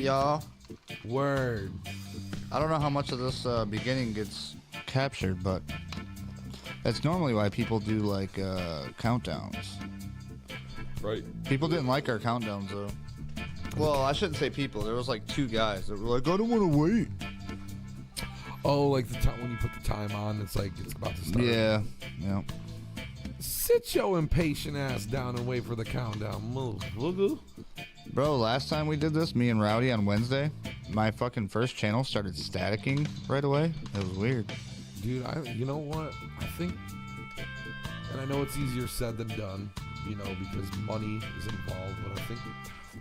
y'all? Word. I don't know how much of this beginning gets captured, but that's normally why people do like countdowns. Right. People didn't like our countdowns though. Well, I shouldn't say people. There was like two guys that were like, I don't want to wait. Oh, like the time when you put the time on, it's like it's about to start. Yeah. Sit your impatient ass down and wait for the countdown. Move. Bro, last time we did this, me and Rowdy on Wednesday, my fucking first channel started staticking right away. It was weird. Dude, you know what? I think, and I know it's easier said than done, you know, because money is involved, but I think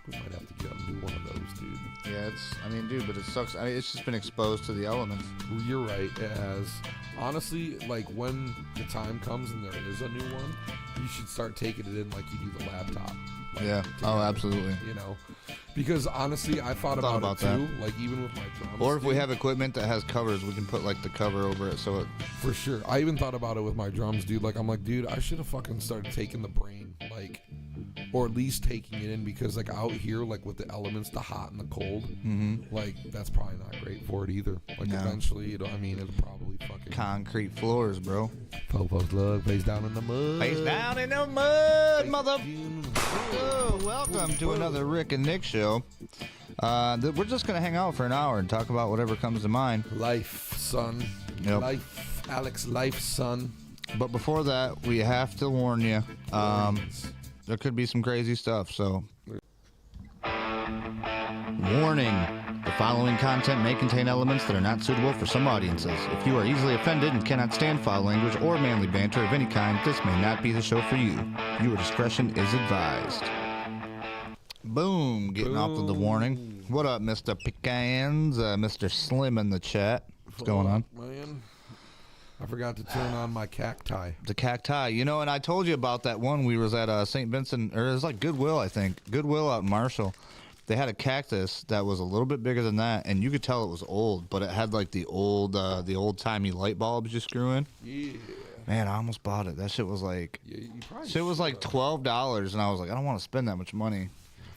we might have to get a new one of those, dude. Yeah, dude, but it sucks. It's just been exposed to the elements. You're right, it has. Honestly, like when the time comes and there is a new one, you should start taking it in like you do the laptop. Like, yeah. Oh, absolutely. You know, because honestly, I thought about it too. That. Like even with my drums. Or if we have equipment that has covers, we can put like the cover over it, so it. For sure, I even thought about it with my drums, dude. Like I'm like, dude, I should have fucking started taking the brain, like, or at least taking it in because like out here, like with the elements, the hot and the cold, like that's probably not great for it either. Like eventually, it'll probably fucking concrete floors, bro. Slug, face down in the mud. Face down in the mud, mother. Welcome to another Rick and Nick show. We're just gonna hang out for an hour and talk about whatever comes to mind. Life, son. Yep. Life, Alex. Life, son. But before that, we have to warn you. There could be some crazy stuff. So, warning: the following content may contain elements that are not suitable for some audiences. If you are easily offended and cannot stand foul language or manly banter of any kind, this may not be the show for you. Your discretion is advised. Boom! Getting off with the warning. What up, Mr. Pecans? Mr. Slim in the chat. What's going on? Man, I forgot to turn on my cacti. The cacti. You know, and I told you about that one. We was at St. Vincent, or it was like Goodwill, I think. Goodwill out in Marshall. They had a cactus that was a little bit bigger than that, and you could tell it was old, but it had like the old-timey light bulbs you screw in. Yeah. Man, I almost bought it. That shit was like, it was like $12, and I was like, I don't want to spend that much money.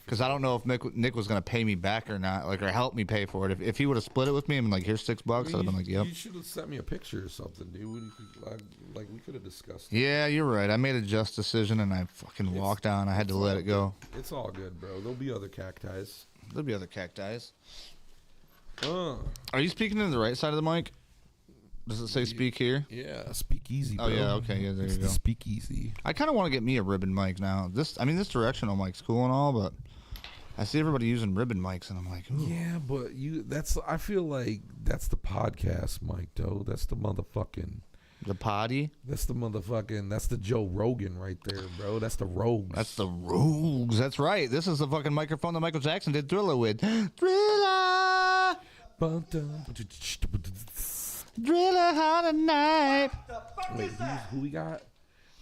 Because I don't know if Nick was going to pay me back or not, like, or help me pay for it. If he would have split it with me and been like, here's $6, I'd have been like, yep. You should have sent me a picture or something, dude. Like, we could have discussed it. Yeah, you're right. I made a just decision, and I fucking walked on. I had to let it go. It's all good, bro. There'll be other cacti. There'll be other cacti. Are you speaking to the right side of the mic? Does it say speak here? Yeah, speak easy, bro. Oh, yeah, okay. Yeah, there you go. Speak easy. I kind of want to get me a ribbon mic now. This directional mic's cool and all, but I see everybody using ribbon mics, and I'm like, ooh. Yeah, but I feel like that's the podcast mic, though. That's the motherfucking. The potty? That's the Joe Rogan right there, bro. That's the Rogues. That's the Rogues. That's right. This is the fucking microphone that Michael Jackson did Thriller with. Thriller! Thriller how tonight. Wait, who we got?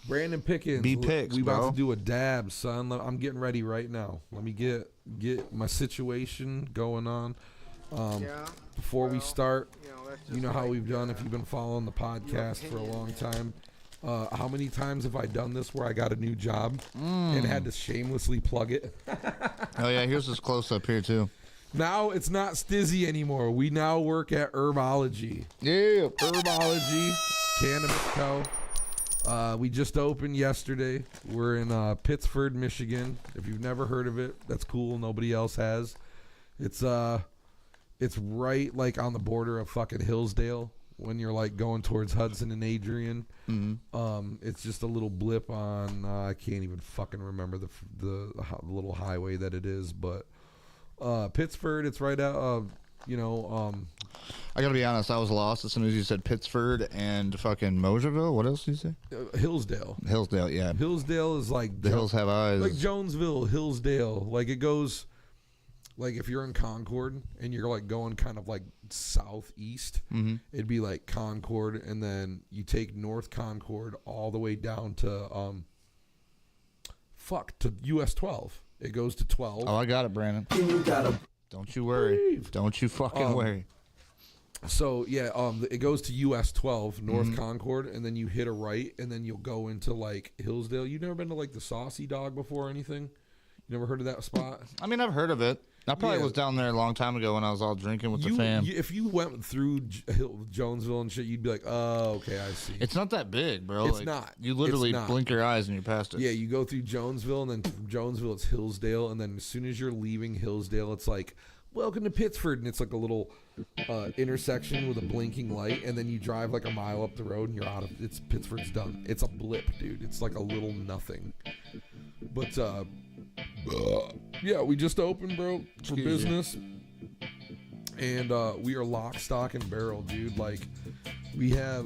Brandon Pickens. B-Picks, we about bro. to do a dab, son. I'm getting ready right now. Let me get my situation going on. Before we start, you know how we've done if you've been following the podcast for a long time. How many times have I done this where I got a new job and had to shamelessly plug it? Oh, yeah, here's this close-up here, too. Now it's not Stizzy anymore. We now work at Herbology. Yeah. Herbology, Cannabis Co. We just opened yesterday. We're in Pittsford, Michigan. If you've never heard of it, that's cool. Nobody else has. It's right like on the border of fucking Hillsdale when you're like going towards Hudson and Adrian. It's just a little blip on I can't even fucking remember the little highway that it is, but Pittsford. It's right out. I gotta be honest, I was lost as soon as you said Pittsford and fucking Moserville. What else did you say? Hillsdale. Hillsdale, yeah. Hillsdale is like the hills have eyes. Like Jonesville, Hillsdale. Like it goes. Like if you're in Concord and you're like going kind of like southeast, it'd be like Concord, and then you take North Concord all the way down to to US 12. It goes to 12. Oh, I got it, Brandon. Don't you worry. Breathe. Don't you fucking worry. So yeah, it goes to US 12 North Concord, and then you hit a right, and then you'll go into like Hillsdale. You've never been to like the Saucy Dog before or anything? You never heard of that spot? I mean, I've heard of it. I probably was down there a long time ago when I was all drinking with the fam. If you went through Jonesville and shit, you'd be like, oh, okay, I see. It's not that big, bro. It's not. You literally blink your eyes and you're past it. Yeah, you go through Jonesville, and then from Jonesville, it's Hillsdale. And then as soon as you're leaving Hillsdale, it's like, welcome to Pittsford. And it's like a little intersection with a blinking light. And then you drive like a mile up the road, and you're out of it's Pittsford's done. It's a blip, dude. It's like a little nothing. But, yeah, we just opened, bro, for business. And we are lock, stock, and barrel, dude. Like, we have,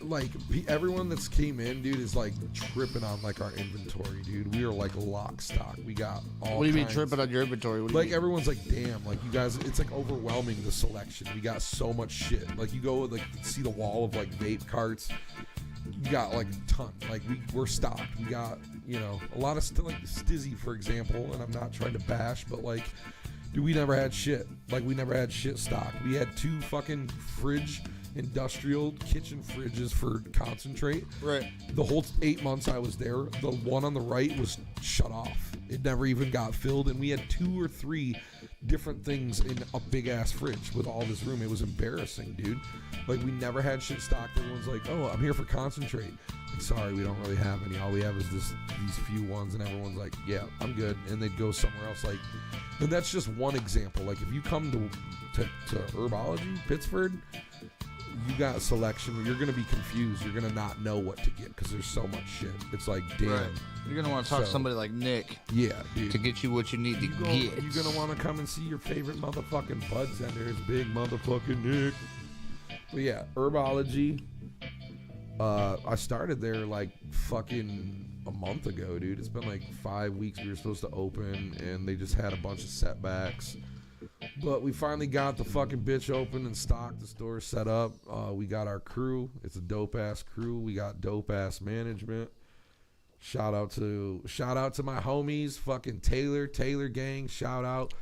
like, everyone that's came in, dude, is, like, tripping on, like, our inventory, dude. We are, like, lock, stock. We got all What do you mean tripping on your inventory? What do you like, mean? everyone's like, damn, like, you guys, it's, like, overwhelming, the selection. We got so much shit. Like, you go, like, see the wall of, like, vape carts. You got like a ton. Like we're stocked. We got, you know, a lot of like Stizzy, for example. And I'm not trying to bash, but like, dude, we never had shit. Like we never had shit stocked. We had 2 fucking industrial kitchen fridges for concentrate. Right. The whole 8 months I was there, the one on the right was shut off. It never even got filled, and we had 2 or 3 different things in a big ass fridge with all this room. It was embarrassing, dude. Like we never had shit stocked. Everyone's like, "Oh, I'm here for concentrate." Like, sorry, we don't really have any. All we have is these few ones, and everyone's like, "Yeah, I'm good," and they'd go somewhere else. Like, and that's just one example. Like if you come to Herbology, Pittsford, you got selection. You're gonna be confused. You're gonna not know what to get because there's so much shit. It's like, damn. Right. You're gonna want to talk to somebody like Nick. Yeah, dude. To get you what you need to get. You're gonna want to come and see your favorite motherfucking bud tender. It's big motherfucking Nick. But yeah, Herbology. I started there like fucking a month ago, dude. It's been like 5 weeks. We were supposed to open, and they just had a bunch of setbacks. But we finally got the fucking bitch open and stocked. The store set up. We got our crew. It's a dope ass crew. We got dope ass management. Shout out to my homies, fucking Taylor gang. Shout out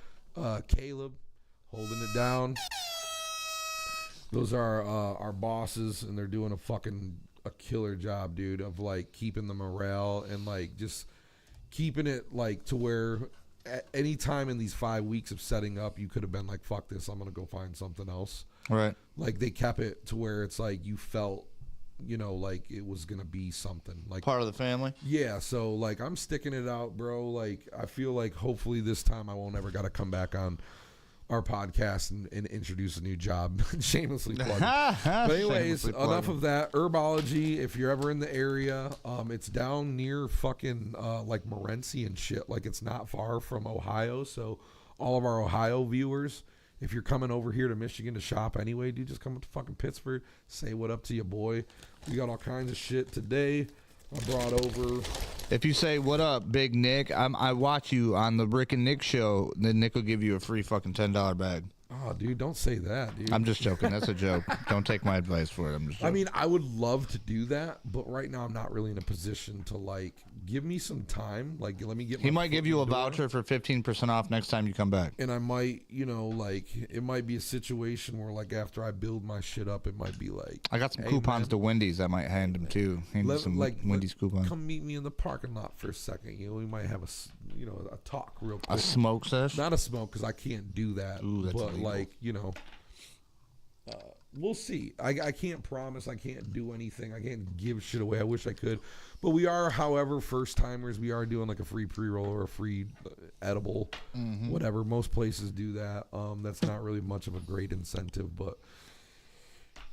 Caleb, holding it down. Those are our bosses, and they're doing a killer job, dude, of like keeping the morale and like just keeping it like to where at any time in these 5 weeks of setting up, you could have been like, fuck this, I'm gonna go find something else. Right. Like they kept it to where it's like you felt, you know, like it was gonna be something like part of the family. Yeah, so like I'm sticking it out, bro. Like I feel like hopefully this time I won't ever gotta come back on our podcast and introduce a new job. Shamelessly plugged. But anyways, enough of that. Herbology, if you're ever in the area, it's down near fucking like Morenci and shit. Like it's not far from Ohio. So all of our Ohio viewers, if you're coming over here to Michigan to shop anyway, dude, just come up to fucking Pittsburgh, say what up to your boy. We got all kinds of shit today. I brought over. If you say what up, Big Nick, I watch you on the Rick and Nick show, then Nick will give you a free fucking $10 bag. Oh, dude, don't say that, dude. I'm just joking. That's a joke. Don't take my advice for it. I'm just joking. I mean, I would love to do that, but right now I'm not really in a position to like give me some time. Like, let me get. He might give you a voucher for 15% off next time you come back. And I might, you know, like it might be a situation where like after I build my shit up, it might be like I got some coupons to Wendy's. I might hand him too. Hand you some Wendy's coupons. Come meet me in the parking lot for a second. You know, we might have a talk real quick. A smoke sesh? Not a smoke because I can't do that. Ooh, that's but illegal. like, you know. We'll see. I can't promise. I can't do anything. I can't give shit away. I wish I could. But we are, however, first timers. We are doing like a free pre-roll or a free edible, whatever. Most places do that. That's not really much of a great incentive, but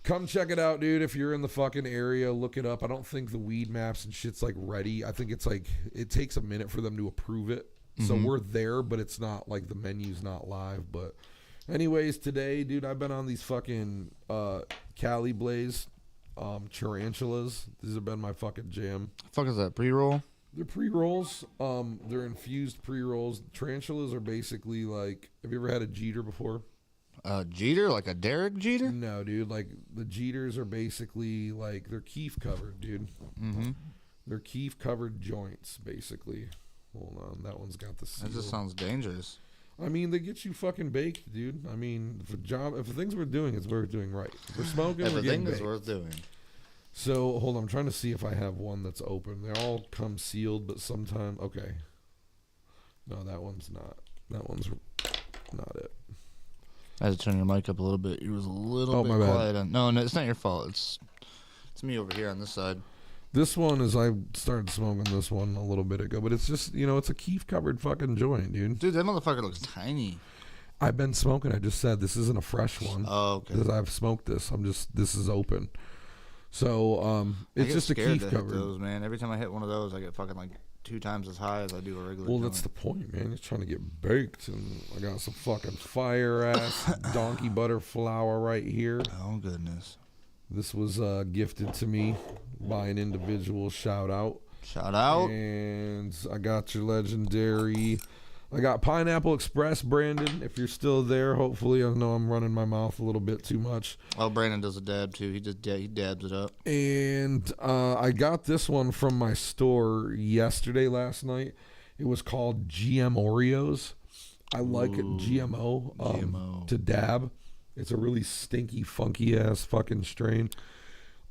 come check it out, dude. If you're in the fucking area, look it up. I don't think the weed maps and shit's like ready. I think it's like it takes a minute for them to approve it. So we're there, but it's not like the menu's not live, but anyways, today, dude, I've been on these fucking Cali Blaze tarantulas. These have been my fucking jam. The fuck is that, pre-roll? They're pre-rolls. They're infused pre-rolls. Tarantulas are basically like, have you ever had a Jeter before? Jeter? Like a Derek Jeter? No, dude. Like, the Jeters are basically like, they're keef covered, dude. They're keef covered joints, basically. Hold on. That one's got the seal. That just sounds dangerous. I mean, they get you fucking baked, dude. I mean, if the things we're doing, it's worth doing right. If we're smoking, we're getting baked. Everything is worth doing. So, hold on. I'm trying to see if I have one that's open. They all come sealed, but sometimes... Okay. No, that one's not. That one's not it. I had to turn your mic up a little bit. You was a little bit my bad. quiet. No, it's not your fault. It's me over here on this side. This one is, I started smoking this one a little bit ago, but it's just, it's a keef covered fucking joint, dude. Dude, that motherfucker looks tiny. I've been smoking. I just said this isn't a fresh one. Oh, okay. Because I've smoked this. This is open. So it's just a keef covered. Those, man. Every time I hit one of those, I get fucking like 2 times as high as I do a regular. Well, joint. that's the point, man. You're trying to get baked, and I got some fucking fire ass donkey butter flour right here. Oh goodness. This was gifted to me by an individual. Shout out. Shout out. And I got your legendary. I got Pineapple Express, Brandon. If you're still there, hopefully. I know I'm running my mouth a little bit too much. Oh, Brandon does a dab too. He dabs it up. And I got this one from my store last night. It was called GM Oreos. I like GMO to dab. It's a really stinky, funky ass fucking strain.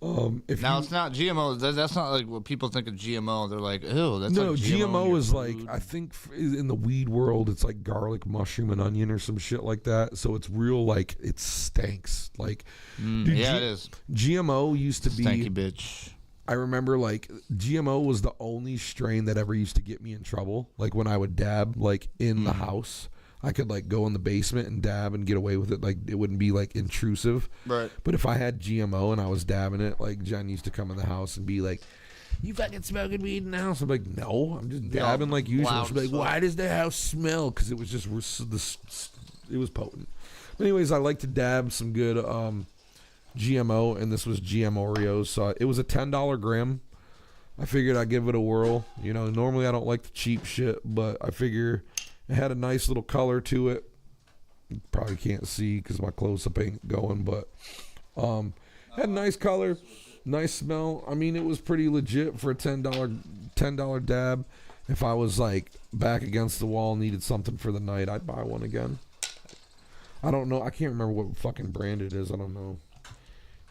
It's not GMO. That's not like what people think of GMO. They're like, ew, that's no. like GMO is food. like, I think in the weed world, it's like garlic, mushroom, and onion or some shit like that. So it's real, like it stinks. Like, dude, it is. GMO used to be stanky bitch. I remember like GMO was the only strain that ever used to get me in trouble. Like when I would dab like in the house. I could like go in the basement and dab and get away with it. Like it wouldn't be like intrusive. Right. But if I had GMO and I was dabbing it, like Jen used to come in the house and be like, "You fucking smoking weed in the house?" I'm like, "No, I'm just dabbing like usual." She'd be like, "Why does the house smell?" Because it was just it was potent. But anyways, I like to dab some good GMO, and this was GM Oreos. So it was a $10 gram. I figured I'd give it a whirl. Normally I don't like the cheap shit, but I figure it had a nice little color to it. You probably can't see because my close-up ain't going, but had a nice color, nice smell. I mean, it was pretty legit for a $10 dab. If I was like back against the wall, needed something for the night, I'd buy one again. I don't know. I can't remember what fucking brand it is. I don't know.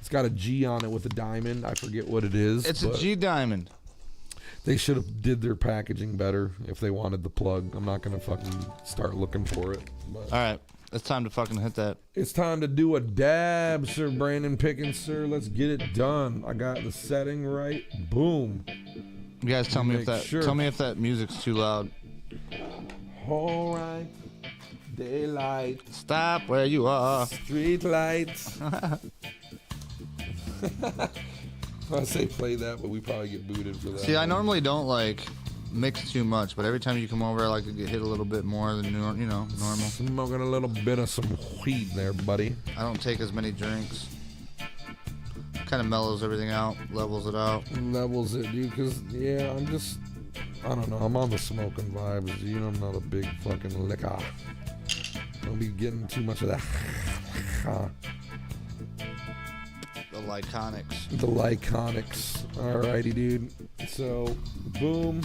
It's got a G on it with a diamond. I forget what it is. It's a G diamond. They should have did their packaging better if they wanted the plug. I'm not going to fucking start looking for it. But all right. It's time to fucking hit that. It's time to do a dab, Sir Brandon Pickens, sir. Let's get it done. I got the setting right. Boom. You guys tell me if that music's too loud. All right. Daylight. Stop where you are. Street lights. I say play that, but we probably get booted for that. See, I normally don't like mix too much, but every time you come over, I like to get hit a little bit more than normal. Smoking a little bit of some weed there, buddy. I don't take as many drinks. Kind of mellows everything out, levels it out. Levels it, dude, because, yeah, I don't know, I'm on the smoking vibes. I'm not a big fucking liquor. Don't be getting too much of that. The Lyconics. The Lyconics. Alrighty, dude. So, boom.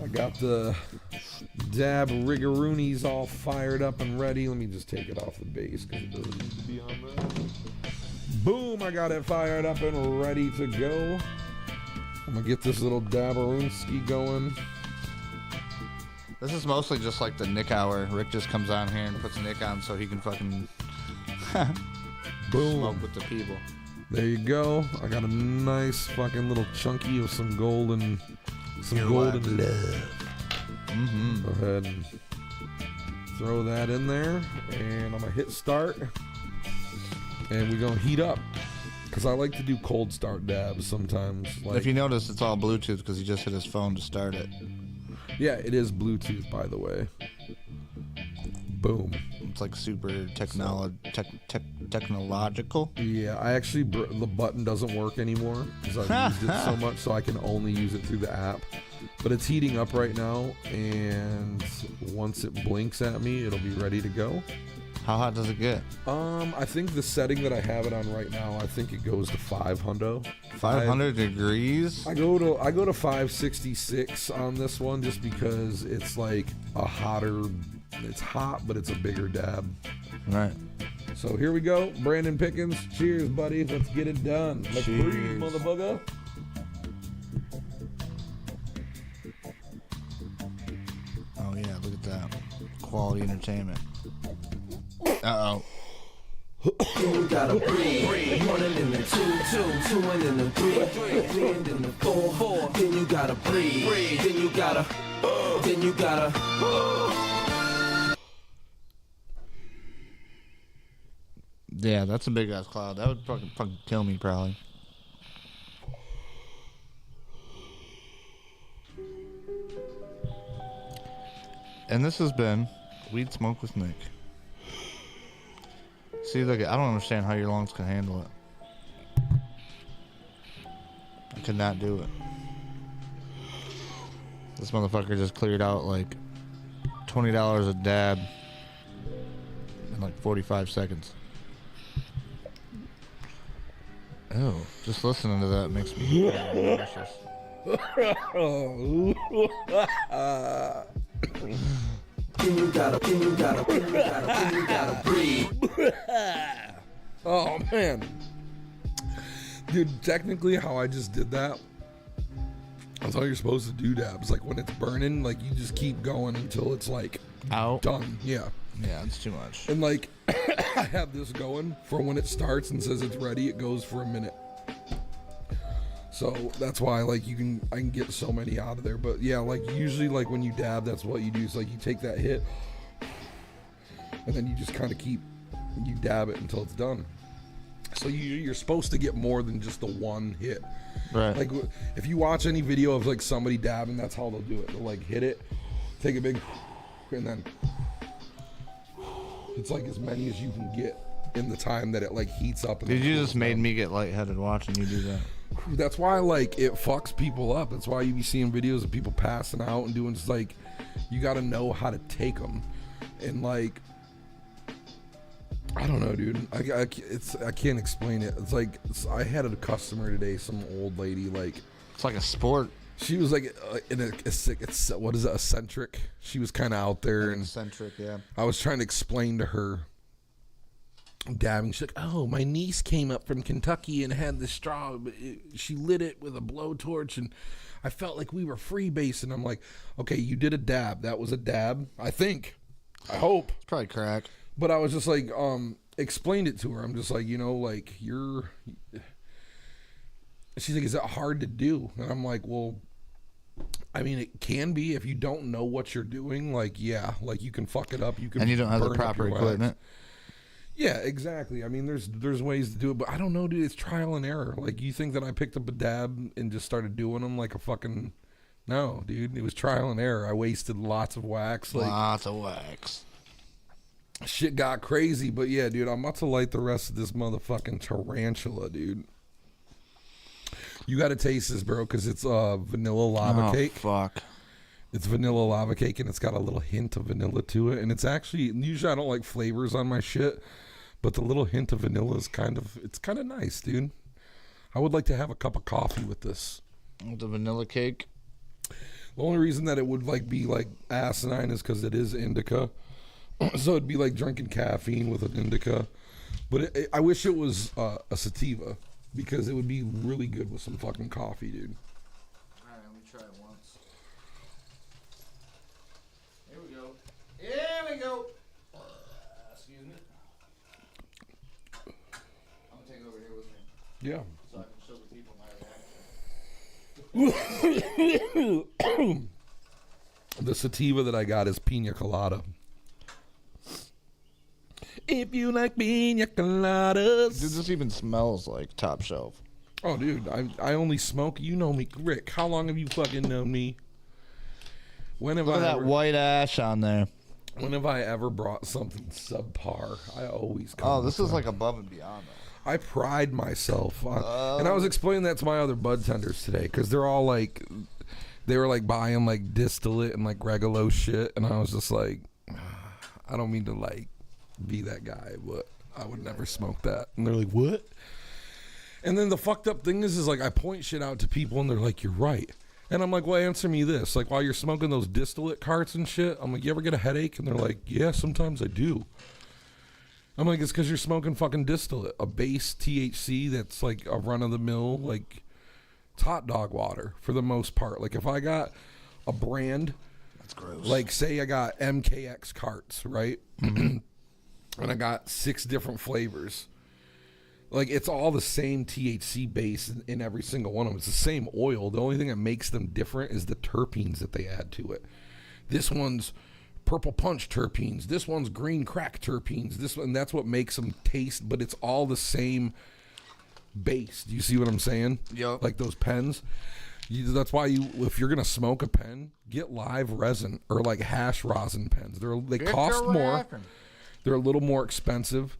I got the dab rigaroonies all fired up and ready. Let me just take it off the base because it doesn't need to be on there. Boom. I got it fired up and ready to go. I'm going to get this little dabaroonski going. This is mostly just like the Nick hour. Rick just comes on here and puts Nick on so he can fucking boom. Smoke with the people. There you go. I got a nice fucking little chunky of some golden love. Mm-hmm. Go ahead and throw that in there, and I'm gonna hit start, and we're gonna heat up. Because I like to do cold start dabs sometimes. If you notice, it's all Bluetooth because he just hit his phone to start it. Yeah, it is Bluetooth, by the way. Boom. It's like super technological. Yeah, I actually, the button doesn't work anymore because I've used it so much, so I can only use it through the app. But it's heating up right now, and once it blinks at me, it'll be ready to go. How hot does it get? I think the setting that I have it on right now, I think it goes to 500. 500 degrees? I go to 566 on this one just because it's like a hotter. It's hot, but it's a bigger dab. Right. So here we go, Brandon Pickens. Cheers, buddy. Let's get it done. Let's breathe, motherfucker. Oh yeah, look at that. quality entertainment. Uh-oh. You gotta breathe. One and then the two and then the three and then the four. Then you gotta breathe. Then you gotta. Yeah, that's a big ass cloud. That would fucking kill me probably. And this has been Weed Smoke with Nick. See, look, I don't understand how your lungs can handle it. I could not do it. This motherfucker just cleared out like $20 a dab in like 45 seconds. Oh, just listening to that makes me nauseous. You gotta breathe. Oh man, dude. Technically, how I just did that, that's how you're supposed to do dabs. Like when it's burning, like you just keep going until it's like out. Done. Yeah. Yeah, it's too much. And like I have this going for when it starts and says it's ready. It goes for a minute. So that's why like I can get so many out of there. But yeah, like usually like when you dab, that's what you do. Is like you take that hit and then you just kind of you dab it until it's done. So you're supposed to get more than just the one hit. Right. Like if you watch any video of like somebody dabbing, that's how they'll do it. They'll like hit it, take a big, and then it's like as many as you can get in the time that it like heats up. Dude, you just made me get lightheaded watching you do that. That's why like it fucks people up. That's why you be seeing videos of people passing out and doing just like, you got to know how to take them. And like, I don't know, dude. I can't explain it. It's like I had a customer today, some old lady. Like it's like a sport. She was like what is it? Eccentric. She was kind of out there and eccentric. Yeah. I was trying to explain to her dabbing. She's like, "Oh, my niece came up from Kentucky and had this straw. She lit it with a blowtorch, and I felt like we were freebasing." I'm like, "Okay, you did a dab. That was a dab. I think. I hope. It's probably crack." But I was just like, explained it to her. I'm just like, like you're. She's like, "Is that hard to do?" And I'm like, "Well, I mean, it can be if you don't know what you're doing. Like, yeah, like you can fuck it up. You can, and you don't have the burn proper equipment." Yeah, exactly. I mean, there's ways to do it, but I don't know, dude. It's trial and error. Like, you think that I picked up a dab and just started doing them like a fucking... No, dude. It was trial and error. I wasted lots of wax. Like, lots of wax. Shit got crazy, but yeah, dude. I'm about to light the rest of this motherfucking tarantula, dude. You got to taste this, bro, because it's vanilla lava cake. Fuck. It's vanilla lava cake, and it's got a little hint of vanilla to it. And it's actually... Usually I don't like flavors on my shit, but the little hint of vanilla is kind of nice, dude. I would like to have a cup of coffee with this. The vanilla cake? The only reason that it would like be like asinine is because it is indica. So it'd be like drinking caffeine with an indica. But I wish it was a sativa, because it would be really good with some fucking coffee, dude. Alright, let me try it once. Here we go. Here we go. Excuse me. I'm gonna take it over here with me. Yeah. So I can show the people my reaction. The sativa that I got is pina colada. If you like pina coladas. Dude, this even smells like top shelf. Oh, dude, I only smoke. You know me, Rick. How long have you fucking known me? When have Look at that white ash on there. When have I ever brought something subpar? I always come. Oh, this is like above and beyond, though. I pride myself on, and I was explaining that to my other bud tenders today, because they're all like, they were like buying like distillate and like regular shit, and I was just like, I don't mean to like be that guy, but I would never smoke that. And they're like, what? And then the fucked up thing is like I point shit out to people, and they're like, you're right. And I'm like, well, answer me this. Like, while you're smoking those distillate carts and shit, I'm like, you ever get a headache? And they're like, yeah, sometimes I do. I'm like, it's because you're smoking fucking distillate, a base THC that's like a run-of-the-mill, like, it's hot dog water for the most part. Like, if I got a brand That's gross. Like, say I got MKX carts, right? And I got 6 different flavors. Like, it's all the same THC base in every single one of them. It's the same oil. The only thing that makes them different is the terpenes that they add to it. This one's purple punch terpenes. This one's green crack terpenes. This one, that's what makes them taste, but it's all the same base. Do you see what I'm saying? Yep. Like those pens. That's why if you're gonna smoke a pen, get live resin or like hash rosin pens. They cost more. They're a little more expensive.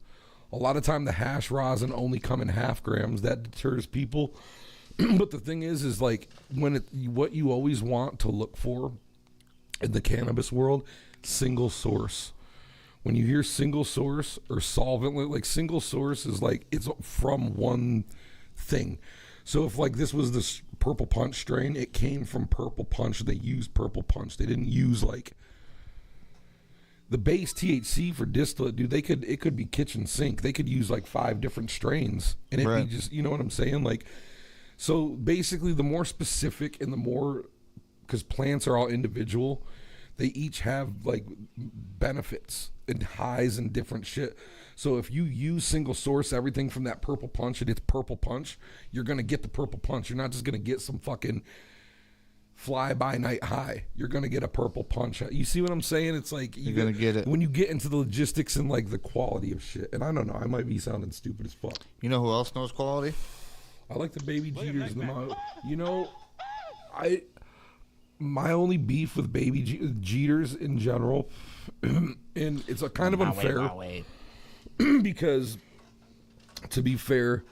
A lot of time the hash rosin only come in half grams. That deters people. But the thing is like what you always want to look for in the cannabis world, single source. When you hear single source or solvent, like single source is like it's from one thing. So if like this was this purple punch strain, it came from purple punch. They used purple punch. They didn't use like the base THC for distillate, dude. It could be kitchen sink. They could use like 5 different strains, and it'd be just, you know what I'm saying? Like, so basically, the more specific and the more, because plants are all individual, they each have like benefits and highs and different shit. So if you use single source everything from that purple punch and it's purple punch, you're gonna get the purple punch. You're not just gonna get some fucking fly by night high. You're gonna get a purple punch. You see what I'm saying? It's like you're gonna get it when you get into the logistics and like the quality of shit. And I don't know, I might be sounding stupid as fuck. You know who else knows quality? I like the baby Jeters. You know, my only beef with baby Jeters in general, and it's a kind of unfair because, to be fair,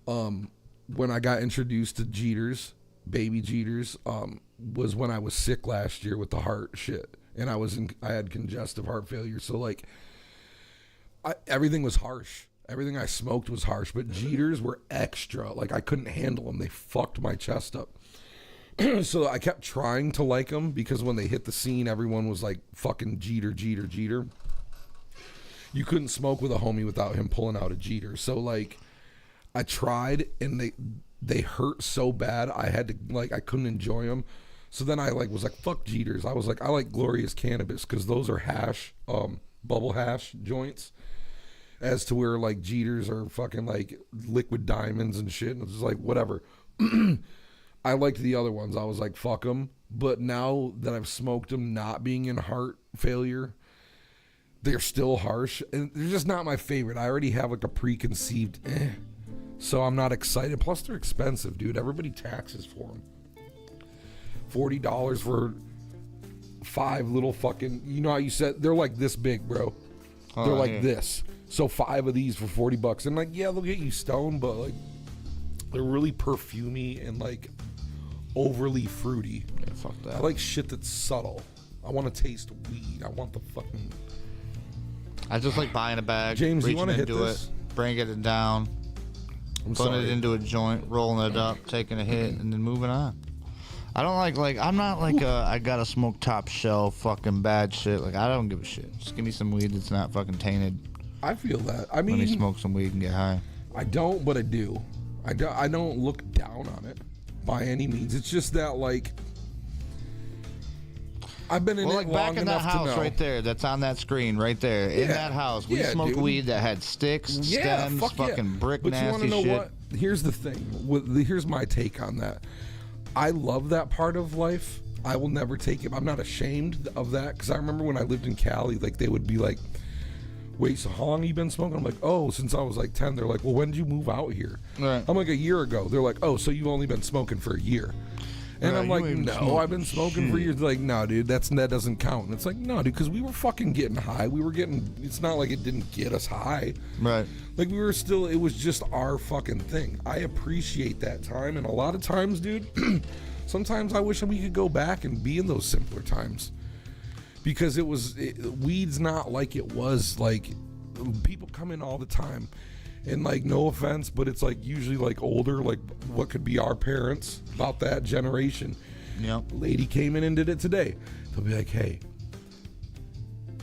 when I got introduced to Jeters, baby Jeters, was when I was sick last year with the heart shit, and I had congestive heart failure. So like, everything was harsh. Everything I smoked was harsh, but Jeters were extra. Like I couldn't handle them. They fucked my chest up. So I kept trying to like them because when they hit the scene, everyone was like fucking Jeter. You couldn't smoke with a homie without him pulling out a Jeter. So like I tried and they hurt so bad. I had to I couldn't enjoy them. So then I was like, fuck Jeters. I was like, I like Glorious Cannabis because those are hash, bubble hash joints. As to where like Jeters are fucking like liquid diamonds and shit. And it's just like, whatever. I liked the other ones. I was like, fuck them. But now that I've smoked them, not being in heart failure, they're still harsh. And they're just not my favorite. I already have like a preconceived so I'm not excited. Plus they're expensive, dude. Everybody taxes for them. $40 for 5 little fucking, you know how you said, they're like this big, bro. They're like this. So 5 of these for $40. And like, yeah, they'll get you stoned, but like they're really perfumey and like overly fruity. Yeah, fuck that. I like shit that's subtle. I want to taste weed. I want the fucking. I just like buying a bag, James, you want to hit into this? it, bringing it down, putting it into a joint, rolling it up, taking a hit, and then moving on. I don't like I'm not like I gotta smoke top shelf fucking bad shit. Like I don't give a shit. Just give me some weed that's not fucking tainted. I feel that. I mean, let me smoke some weed and get high. I don't, but I do. I don't look down on it by any means. It's just that like I've been in it like long back in that enough to house know. right there, that's on that screen right there. In that house, we smoked dude. weed that had sticks, stems, fucking brick, but nasty you wanna know shit. what? Here's the thing. Here's my take on that. I love that part of life. I will never take it. I'm not ashamed of that because I remember when I lived in Cali, like they would be like, wait, so how long have you been smoking? I'm like, oh, since I was like 10. They're like, well, when did you move out here? Right. I'm like, a year ago. They're like, oh, so you've only been smoking for a year. And Right, I'm like, no, I've been smoking for years. They're like, no, dude, that doesn't count. And it's like, no, dude, because we were fucking getting high. It's not like it didn't get us high. Right. Like we were still, it was just our fucking thing. I appreciate that time. And a lot of times, dude, sometimes I wish we could go back and be in those simpler times. Because weed's not like it was. Like people come in all the time. And like, no offense, but it's like usually like older, like what could be our parents, about that generation. Yep. Lady came in and did it today. They'll be like, hey,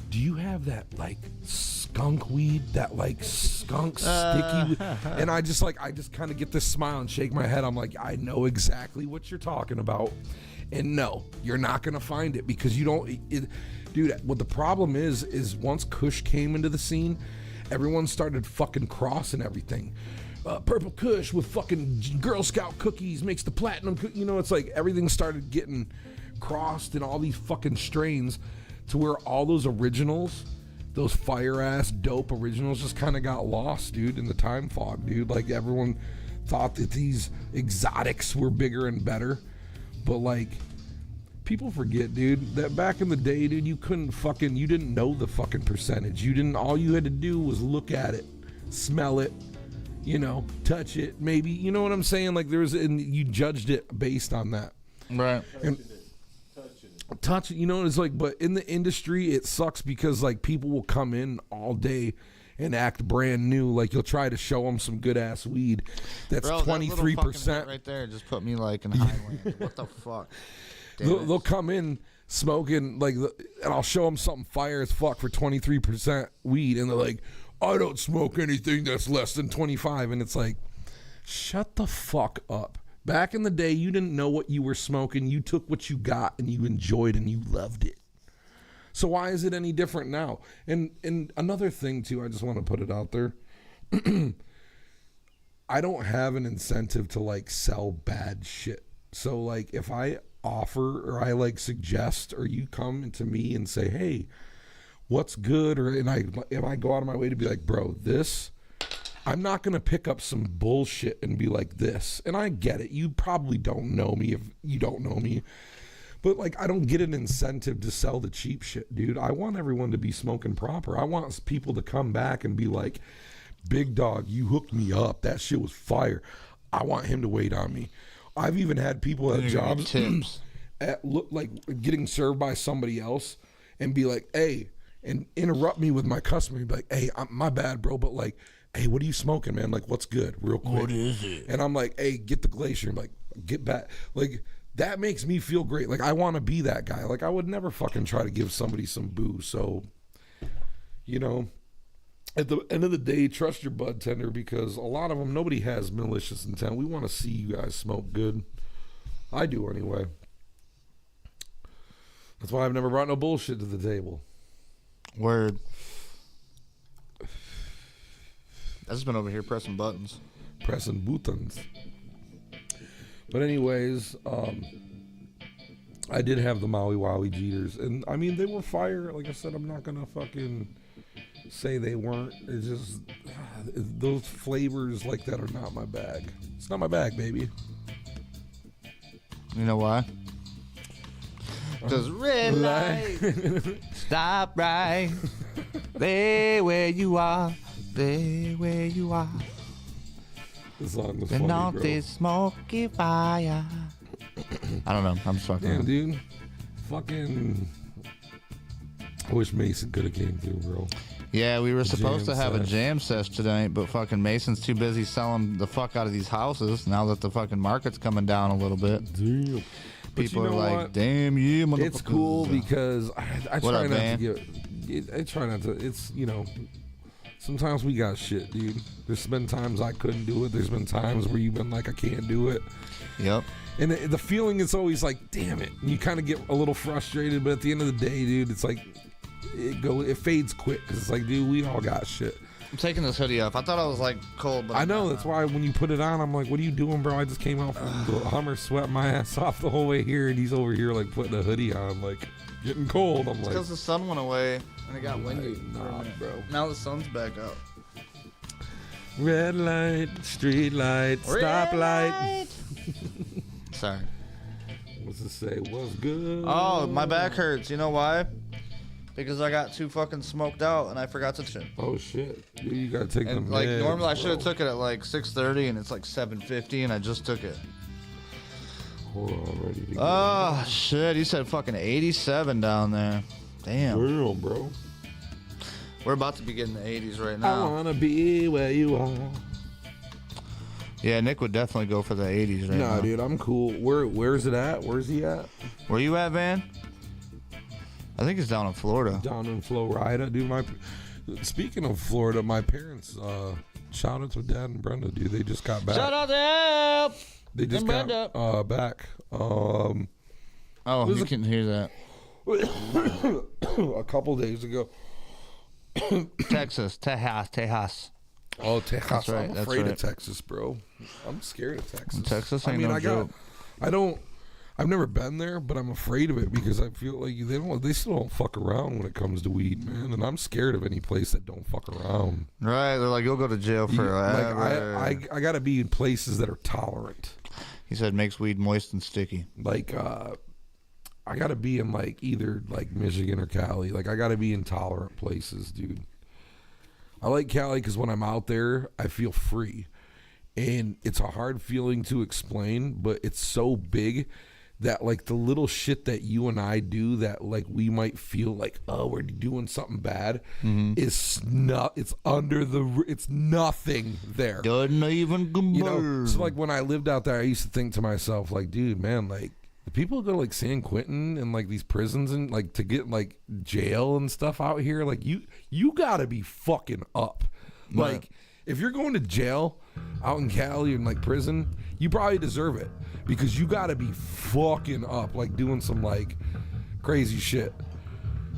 do you have that like skunk weed, that like skunk sticky weed? And I just kind of get this smile and shake my head. I'm like, I know exactly what you're talking about. And no, you're not going to find it because you don't... dude, what the problem is once Kush came into the scene, everyone started fucking crossing everything. Purple Kush with fucking Girl Scout cookies makes the platinum you know, it's like everything started getting crossed in all these fucking strains to where all those originals, those fire ass dope originals just kind of got lost, dude, in the time fog, dude. Like everyone thought that these exotics were bigger and better, but like people forget, dude, that back in the day, dude, you didn't know the fucking percentage. All you had to do was look at it, smell it, you know, touch it, maybe, you know what I'm saying? Like and you judged it based on that. Right. Touch it, you know, it's like, but in the industry, it sucks because like people will come in all day and act brand new. Like you'll try to show them some good ass weed that's 23% right there. Just put me like in Highland. What the fuck? They'll come in smoking like, and I'll show them something fire as fuck for 23% weed, and they're like, I don't smoke anything that's less than 25, and it's like, shut the fuck up. Back in the day, you didn't know what you were smoking. You took what you got and you enjoyed and you loved it. So why is it any different now? And another thing too, I just want to put it out there. I don't have an incentive to like sell bad shit. So like if I offer or I like suggest or you come to me and say, hey, what's good? If I go out of my way to be like, bro, this, I'm not going to pick up some bullshit and be like this. And I get it. You probably don't know me if you don't know me. But like, I don't get an incentive to sell the cheap shit, dude. I want everyone to be smoking proper. I want people to come back and be like, big dog, you hooked me up. That shit was fire. I want him to wait on me. I've even had people at jobs look like getting served by somebody else and be like, hey, and interrupt me with my customer and be like, hey, my bad, bro, but like, hey, what are you smoking, man? Like, what's good? Real quick. What is it? And I'm like, hey, get the glacier. I'm like, get back. Like, that makes me feel great. Like, I want to be that guy. Like, I would never fucking try to give somebody some booze. So, you know, at the end of the day, trust your bud tender because a lot of them, nobody has malicious intent. We want to see you guys smoke good. I do anyway. That's why I've never brought no bullshit to the table. Word. I've just been over here pressing buttons. Pressing buttons. But anyways, I did have the Maui Wowie Jeters. And, I mean, they were fire. Like I said, I'm not going to fucking say they weren't. It's just, those flavors like that are not my bag. It's not my bag, baby. You know why? Because red light, stop right there where you are. There where you are. This song was and funny, on bro. this smoky fire. I don't know. I'm just fucking. Damn, dude. Fucking. I wish Mason could have came through, bro. Yeah, we were supposed to have a sesh. jam sesh tonight, but fucking Mason's too busy selling the fuck out of these houses now that the fucking market's coming down a little bit. Damn. People you know are like, what? damn you, motherfucker. It's cool because I What try up, not man? to get. I try not to. It's, you know, sometimes we got shit, dude. There's been times I couldn't do it. There's been times where you've been like, I can't do it. Yep. And the feeling is always like, damn it. And you kind of get a little frustrated, but at the end of the day, dude, it's like it fades quick because it's like, dude, we all got shit. I'm taking this hoodie off. I thought I was like cold, but I know, that's why when you put it on, I'm like, what are you doing, bro? I just came out from the Hummer, sweating my ass off the whole way here, and he's over here like putting a hoodie on, like getting cold. I'm like, because the sun went away and it got windy. nah, bro. Now the sun's back up. Red light, street light, stoplight. Sorry. What's it say? What's good? Oh, my back hurts. You know why? Because I got too fucking smoked out and I forgot to chin. Oh shit! Dude, you gotta take And them. like normally I should have took it at like 6:30 and it's like 7:50 and I just took it. Hold on, ready to go. Oh shit! You said fucking 87 down there. Damn. Real, bro. We're about to be getting the 80s right I now. wanna be where you are. Yeah, Nick would definitely go for the 80s right now. Nah, dude, I'm cool. Where's it at? Where's he at? Where you at, Van? I think he's down in Florida. Down in Florida, dude. Speaking of Florida, my parents. Shout out to Dad and Brenda, dude. They just got back. Shout out to help. They just and got Brenda. back. Oh, you can hear that. A couple days ago. Texas. Oh, Texas. right, I'm that's afraid right. of Texas, bro. I'm scared of Texas. Texas ain't no joke. I've never been there, but I'm afraid of it because I feel like they still don't fuck around when it comes to weed, man. And I'm scared of any place that don't fuck around. Right, they're like, you'll go to jail forever. Like I gotta be in places that are tolerant. He said makes weed moist and sticky. Like I gotta be in like either like Michigan or Cali. Like I gotta be in tolerant places, dude. I like Cali because when I'm out there, I feel free. And it's a hard feeling to explain, but it's so big that like the little shit that you and I do that like we might feel like, oh, we're doing something bad, is not. It's nothing there. Doesn't even compare. So like when I lived out there, I used to think to myself like, dude, man, like the people go to like San Quentin and like these prisons and like to get like jail and stuff out here, like you gotta be fucking up. Right. Like if you're going to jail out in Cali and like prison, you probably deserve it because you gotta be fucking up, like doing some like crazy shit.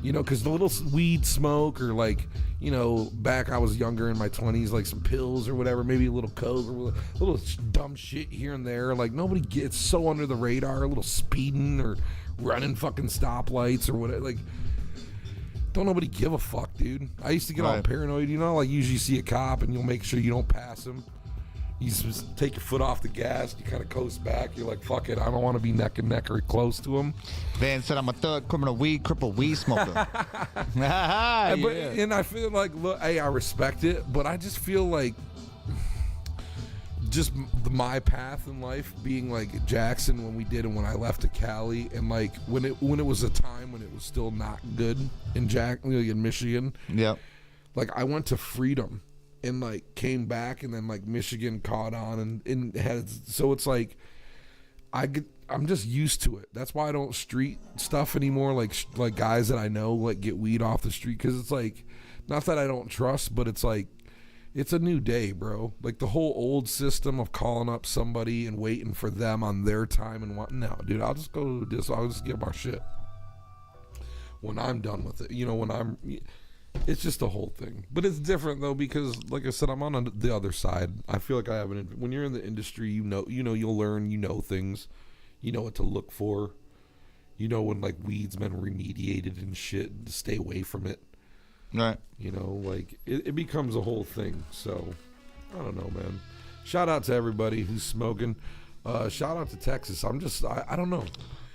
You know, because the little weed smoke or like, you know, back I was younger in my 20s, like some pills or whatever, maybe a little coke or a little dumb shit here and there. Like nobody gets so under the radar, a little speeding or running fucking stoplights or whatever. Like, don't nobody give a fuck, dude. I used to get all paranoid, you know, like usually you see a cop and you'll make sure you don't pass him. You just take your foot off the gas, you kind of coast back. You're like, fuck it, I don't want to be neck and neck or close to him. Van said, I'm a thug criminal crippled weed smoker. Yeah. And I feel like, look, hey, I respect it, but I just feel like just my path in life being like Jackson when we did and when I left to Cali and like when it was a time when it was still not good in Michigan. Yep. Like I went to Freedom and like came back and then like Michigan caught on and had, so it's like I'm just used to it. That's why I don't street stuff anymore. Like guys that I know like get weed off the street because it's like not that I don't trust, but it's like it's a new day, bro. Like the whole old system of calling up somebody and waiting for them on their time and what? No, dude, I'll just go to this. I'll just get my shit when I'm done with it. You know, it's just the whole thing. But it's different though because, like I said, I'm on the other side. I feel like I have when you're in the industry, you know, you'll learn, you know things, you know what to look for. You know when like weed's been remediated and shit, to stay away from it. Right. You know, like it becomes a whole thing. So I don't know, man. Shout out to everybody who's smoking. Shout out to Texas. I don't know.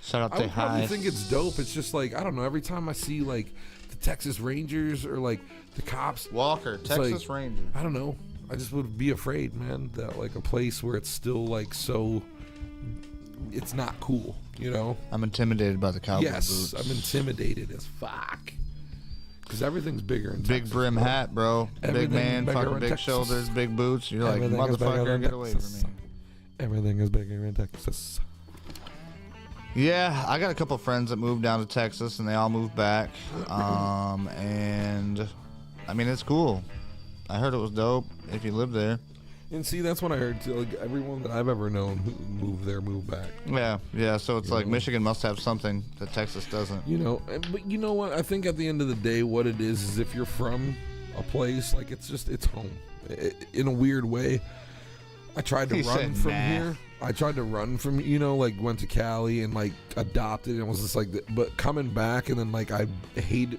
Shout out I to would probably High. think it's dope. It's just like, I don't know, every time I see like the Texas Rangers or like the cops, Walker, Texas like, Ranger. I don't know. I just would be afraid, man, that like a place where it's still like so, it's not cool, you know? I'm intimidated by the cowboy Yes, boots. I'm intimidated as fuck. Because everything's bigger in Big Texas, brim bro. hat, bro. Everything big man, bigger fucking in big Texas. shoulders, big boots. You're like, Everything is bigger motherfucker, in get away Texas. from me. Everything is bigger in Texas. Yeah, I got a couple friends that moved down to Texas, and they all moved back. And I mean, it's cool. I heard it was dope if you live there. And see, that's what I heard too. Like everyone that I've ever known who moved there, moved back. Yeah. So it's like Michigan must have something that Texas doesn't. You know, but you know what? I think at the end of the day, what it is if you're from a place, like it's home. In a weird way. I tried to run from here. I tried to run from, you know, like went to Cali and like adopted and was just like, but coming back and then like I hate.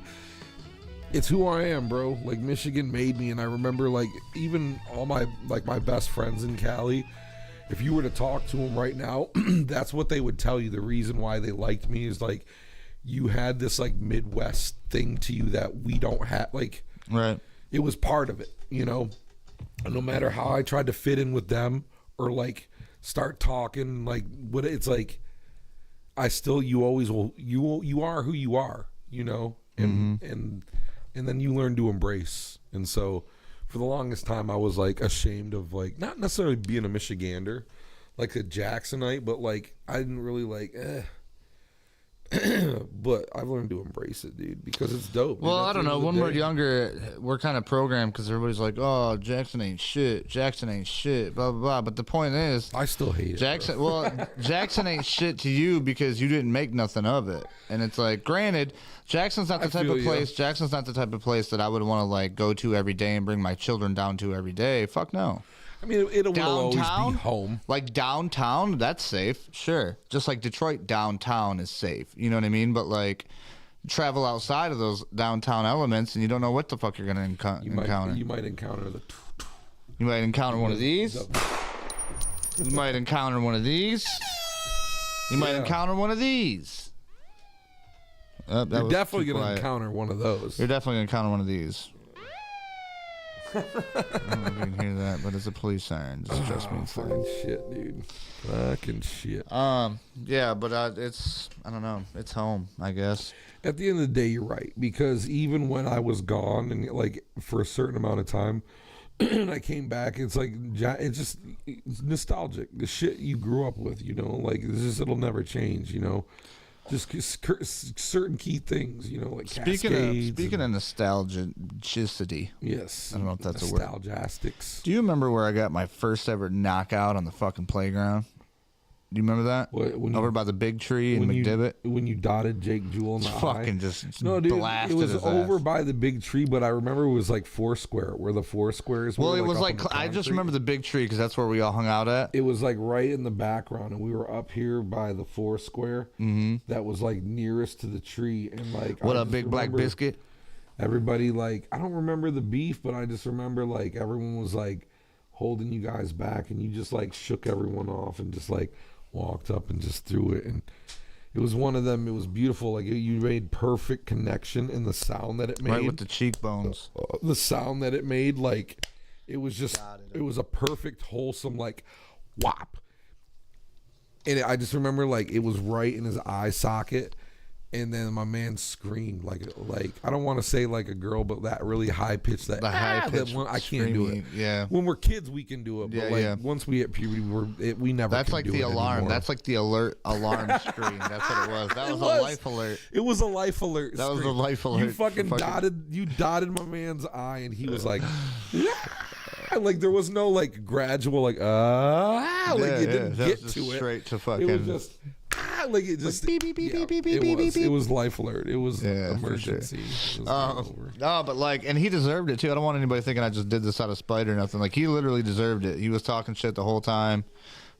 It's who I am, bro. Like Michigan made me, and I remember like even all my best friends in Cali. If you were to talk to them right now, that's what they would tell you. The reason why they liked me is like you had this like Midwest thing to you that we don't have. Like, Right. It was part of it, you know. And no matter how I tried to fit in with them or like start talking, like what it's like, I still you always will you are who you are, you know, and then you learn to embrace. And so for the longest time I was like ashamed of like not necessarily being a Michigander, like a Jacksonite, but like I didn't really like But I've learned to embrace it, dude, because it's dope. Well, dude. I don't know. When we're younger, we're kind of programmed because everybody's like, "Oh, Jackson ain't shit. Jackson ain't shit." Blah blah blah. But the point is, I still hate Jackson. it. Well, Jackson ain't shit to you because you didn't make nothing of it. And it's like, granted, Jackson's not the type of place. Jackson's not the type of place that I would want to like go to every day and bring my children down to every day. Fuck no. I mean, it will always be home. Like downtown, that's safe, sure. Just like Detroit downtown is safe. You know what I mean? But like, travel outside of those downtown elements, and you don't know what the fuck you're gonna encounter. You might encounter the. You might encounter one of these. You might encounter one of these. You might encounter one of these. You're definitely gonna encounter one of those. You're definitely gonna encounter one of these. I don't know if you can hear that, but it's a police siren. Just trust me. Fucking shit, dude. Fucking shit. Yeah, but it's, I don't know. It's home, I guess. At the end of the day, you're right, because even when I was gone and like for a certain amount of time, and I came back, it's like it's nostalgic. The shit you grew up with, you know, like it'll never change, you know. Just certain key things, you know, like speaking of nostalgicity. Yes. I don't know if that's a word. Nostalgiastics. Do you remember where I got my first ever knockout on the fucking playground? Do you remember that? Over by the big tree in McDivitt? When you dotted Jake Jewell in the eye? Fucking just no, dude, blasted it was his over ass. by the big tree, but I remember it was like Foursquare, where the four squares were. Well, it was up like, on the I just concrete. remember the big tree because that's where we all hung out at. It was like right in the background, and we were up here by the Foursquare. That was like nearest to the tree, and like What a big black biscuit. Everybody, like, I don't remember the beef, but I just remember like everyone was like holding you guys back, and you just like shook everyone off and just like walked up and just threw it. And it was one of them. It was beautiful. Like you made perfect connection in the sound that it made. Right with the cheekbones. The sound that it made, like it was just, it was a perfect, wholesome, like whop. And I just remember like it was right in his eye socket. And then my man screamed like I don't want to say like a girl, but that really high pitch, that high pitch. I can't do it. Yeah. When we're kids, we can do it. But like once we hit puberty, we never. That's can like do the it alarm. anymore. That's like the alarm screen. That's what it was. That was a life alert. It was a life alert. That was a life alert. You fucking dotted my man's eye, and he was like, like there was no like gradual like it didn't get just to it. Straight to fucking. It was just. Like it just beep, beep, beep, beep, beep, beep, beep, beep. It was life alert. It was emergency. Sure. It was over. No, but like, and he deserved it too. I don't want anybody thinking I just did this out of spite or nothing. Like, he literally deserved it. He was talking shit the whole time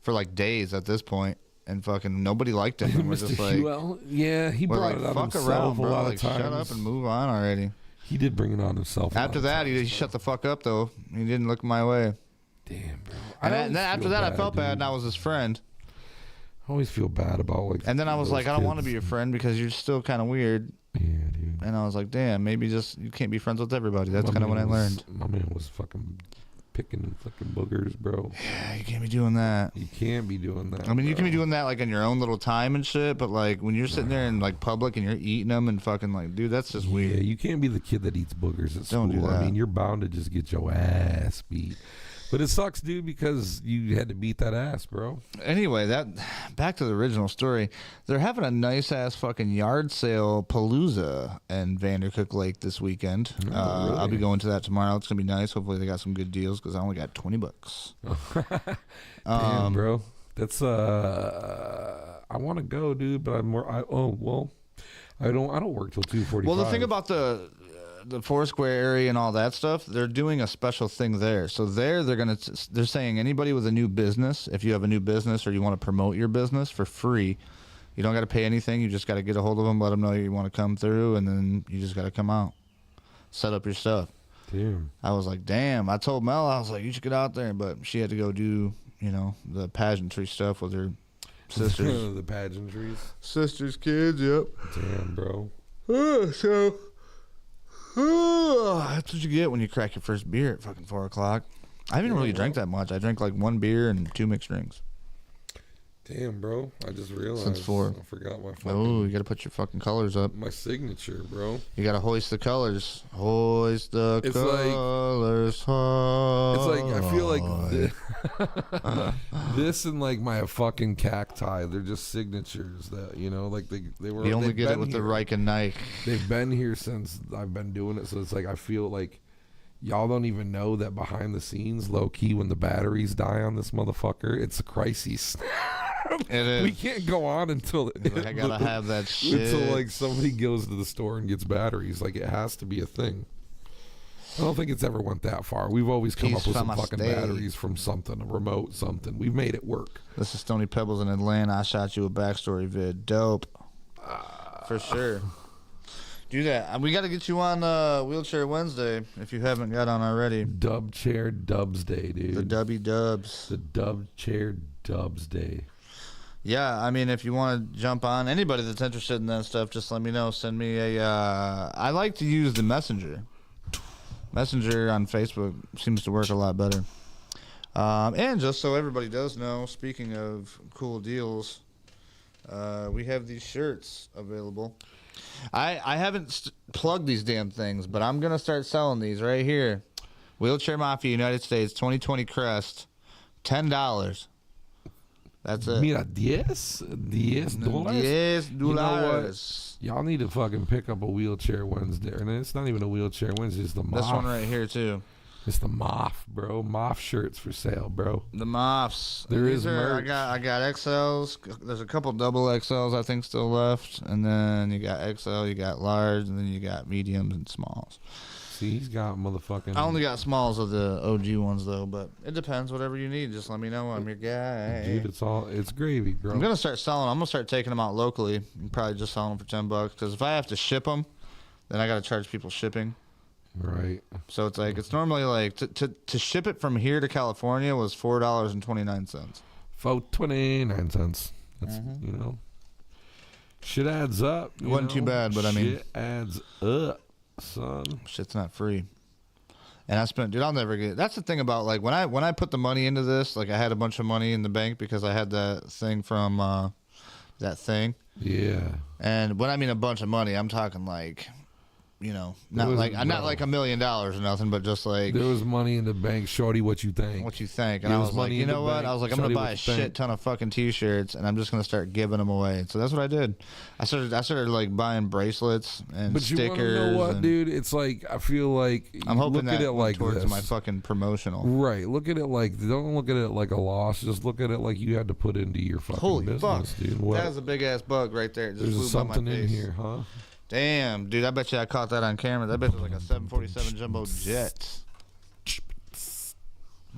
for like days at this point, and fucking nobody liked him. And we're just like, yeah, he brought it up fuck himself around, a bro. lot Like, of times. shut up and move on already. He did bring it on himself. After that, he shut the fuck up though. He didn't look my way. Damn, bro. And then after that, I felt bad, and I was his friend. I always feel bad about like. And then I was like, I don't want to be your friend because you're still kind of weird. Yeah, dude. And I was like, damn, maybe just you can't be friends with everybody. That's kind of what I learned. My man was fucking picking fucking boogers, bro. Yeah, you can't be doing that. You can't be doing that. I mean, you can be doing that like in your own little time and shit, but like when you're sitting there in like public and you're eating them and fucking like, dude, that's just weird. Yeah, you can't be the kid that eats boogers at school. Don't do that. I mean, you're bound to just get your ass beat. But it sucks, dude, because you had to beat that ass, bro. Anyway, back to the original story. They're having a nice ass fucking yard sale palooza in Vandercook Lake this weekend. Really? I'll be going to that tomorrow. It's gonna be nice. Hopefully, they got some good deals because I only got $20. Damn, bro. That's I want to go, dude, but I don't work till 2:45. Well, the thing about the Foursquare area and all that stuff, they're doing a special thing there. So they're saying anybody with a new business, if you have a new business or you want to promote your business for free, you don't got to pay anything. You just got to get a hold of them, let them know you want to come through, and then you just got to come out, set up your stuff. Damn. I was like, damn. I told Mel, I was like, you should get out there, but she had to go do, the pageantry stuff with her sisters. The pageantries. Sisters, kids, yep. Damn, bro. So. That's what you get when you crack your first beer at fucking 4 o'clock. I didn't really drink that much. I drank like one beer and 2 mixed drinks. Damn, bro. I just realized. Since 4. I forgot my fucking... Oh, you got to put your fucking colors up. My signature, bro. You got to hoist the colors. Hoist the colors. It's like, I feel like this and like my fucking cacti, they're just signatures that, you know, like they were. You only get it with the ricnrowdy. They've been here since I've been doing it. So it's like, I feel like y'all don't even know that behind the scenes, low key, when the batteries die on this motherfucker, it's a crisis. It is. We can't go on until Like, I gotta have that shit. Until like somebody goes to the store and gets batteries. Like, it has to be a thing. I don't think it's ever went that far. We've always come up with some fucking batteries from something, a remote something. We've made it work. This is Stony Pebbles in Atlanta. I shot you a backstory vid. Dope. For sure. Do that. We got to get you on Wheelchair Wednesday if you haven't got on already. Dub Chair Dubs Day, dude. The Dubby Dubs. The Dub Chair Dubs Day. Yeah, I mean, if you want to jump on, anybody that's interested in that stuff, just let me know. Send me a. I like to use the Messenger. Messenger on Facebook seems to work a lot better. And just so everybody does know, speaking of cool deals, we have these shirts available. I haven't plugged these damn things, but I'm going to start selling these right here. Wheelchair Mafia United States 2020 crest, $10. That's it. Mira, $10. $10. You know what? Y'all need to fucking pick up a Wheelchair Wednesday. And it's not even a Wheelchair Wednesday. It's the Moff. This one right here, too. It's the Moff, bro. Moff shirts for sale, bro. The Moffs. There is merch. I got XLs. There's a couple double XLs, I think, still left. And then you got XL, you got large, and then you got mediums and smalls. See, he's got motherfucking... I only got smalls of the OG ones, though, but it depends. Whatever you need, just let me know. I'm your guy. Dude, it's gravy, bro. I'm going to start selling. I'm going to start taking them out locally and probably just selling them for $10, because if I have to ship them, then I got to charge people shipping. Right. So it's like, it's normally like, to ship it from here to California was $4.29. $4.29. That's, you know, shit adds up. It wasn't too bad, but I mean. Shit adds up. Son, shit's not free. And I spent, dude, I'll never get. That's the thing about, like, when I put the money into this, like, I had a bunch of money in the bank because I had that thing from that thing. Yeah. And when I mean a bunch of money, I'm talking like, you know, not like $1 million or nothing, but just like, there was money in the bank. Shorty, what you think? What you think? And I was like, you know what? I was like, I'm gonna buy a shit ton of fucking t-shirts, and I'm just gonna start giving them away. So that's what I did. I started like buying bracelets and stickers. But you know what, dude? It's like, I feel like, I'm hoping look at it like towards this. My fucking promotional. Right. Look at it like, don't look at it like a loss. Just look at it like you had to put into your fucking Holy business, fuck. dude. What? That was a big ass bug right there. It just There's something in here, huh? Damn, dude, I bet you I caught that on camera. That bitch was like a 747 jumbo jet.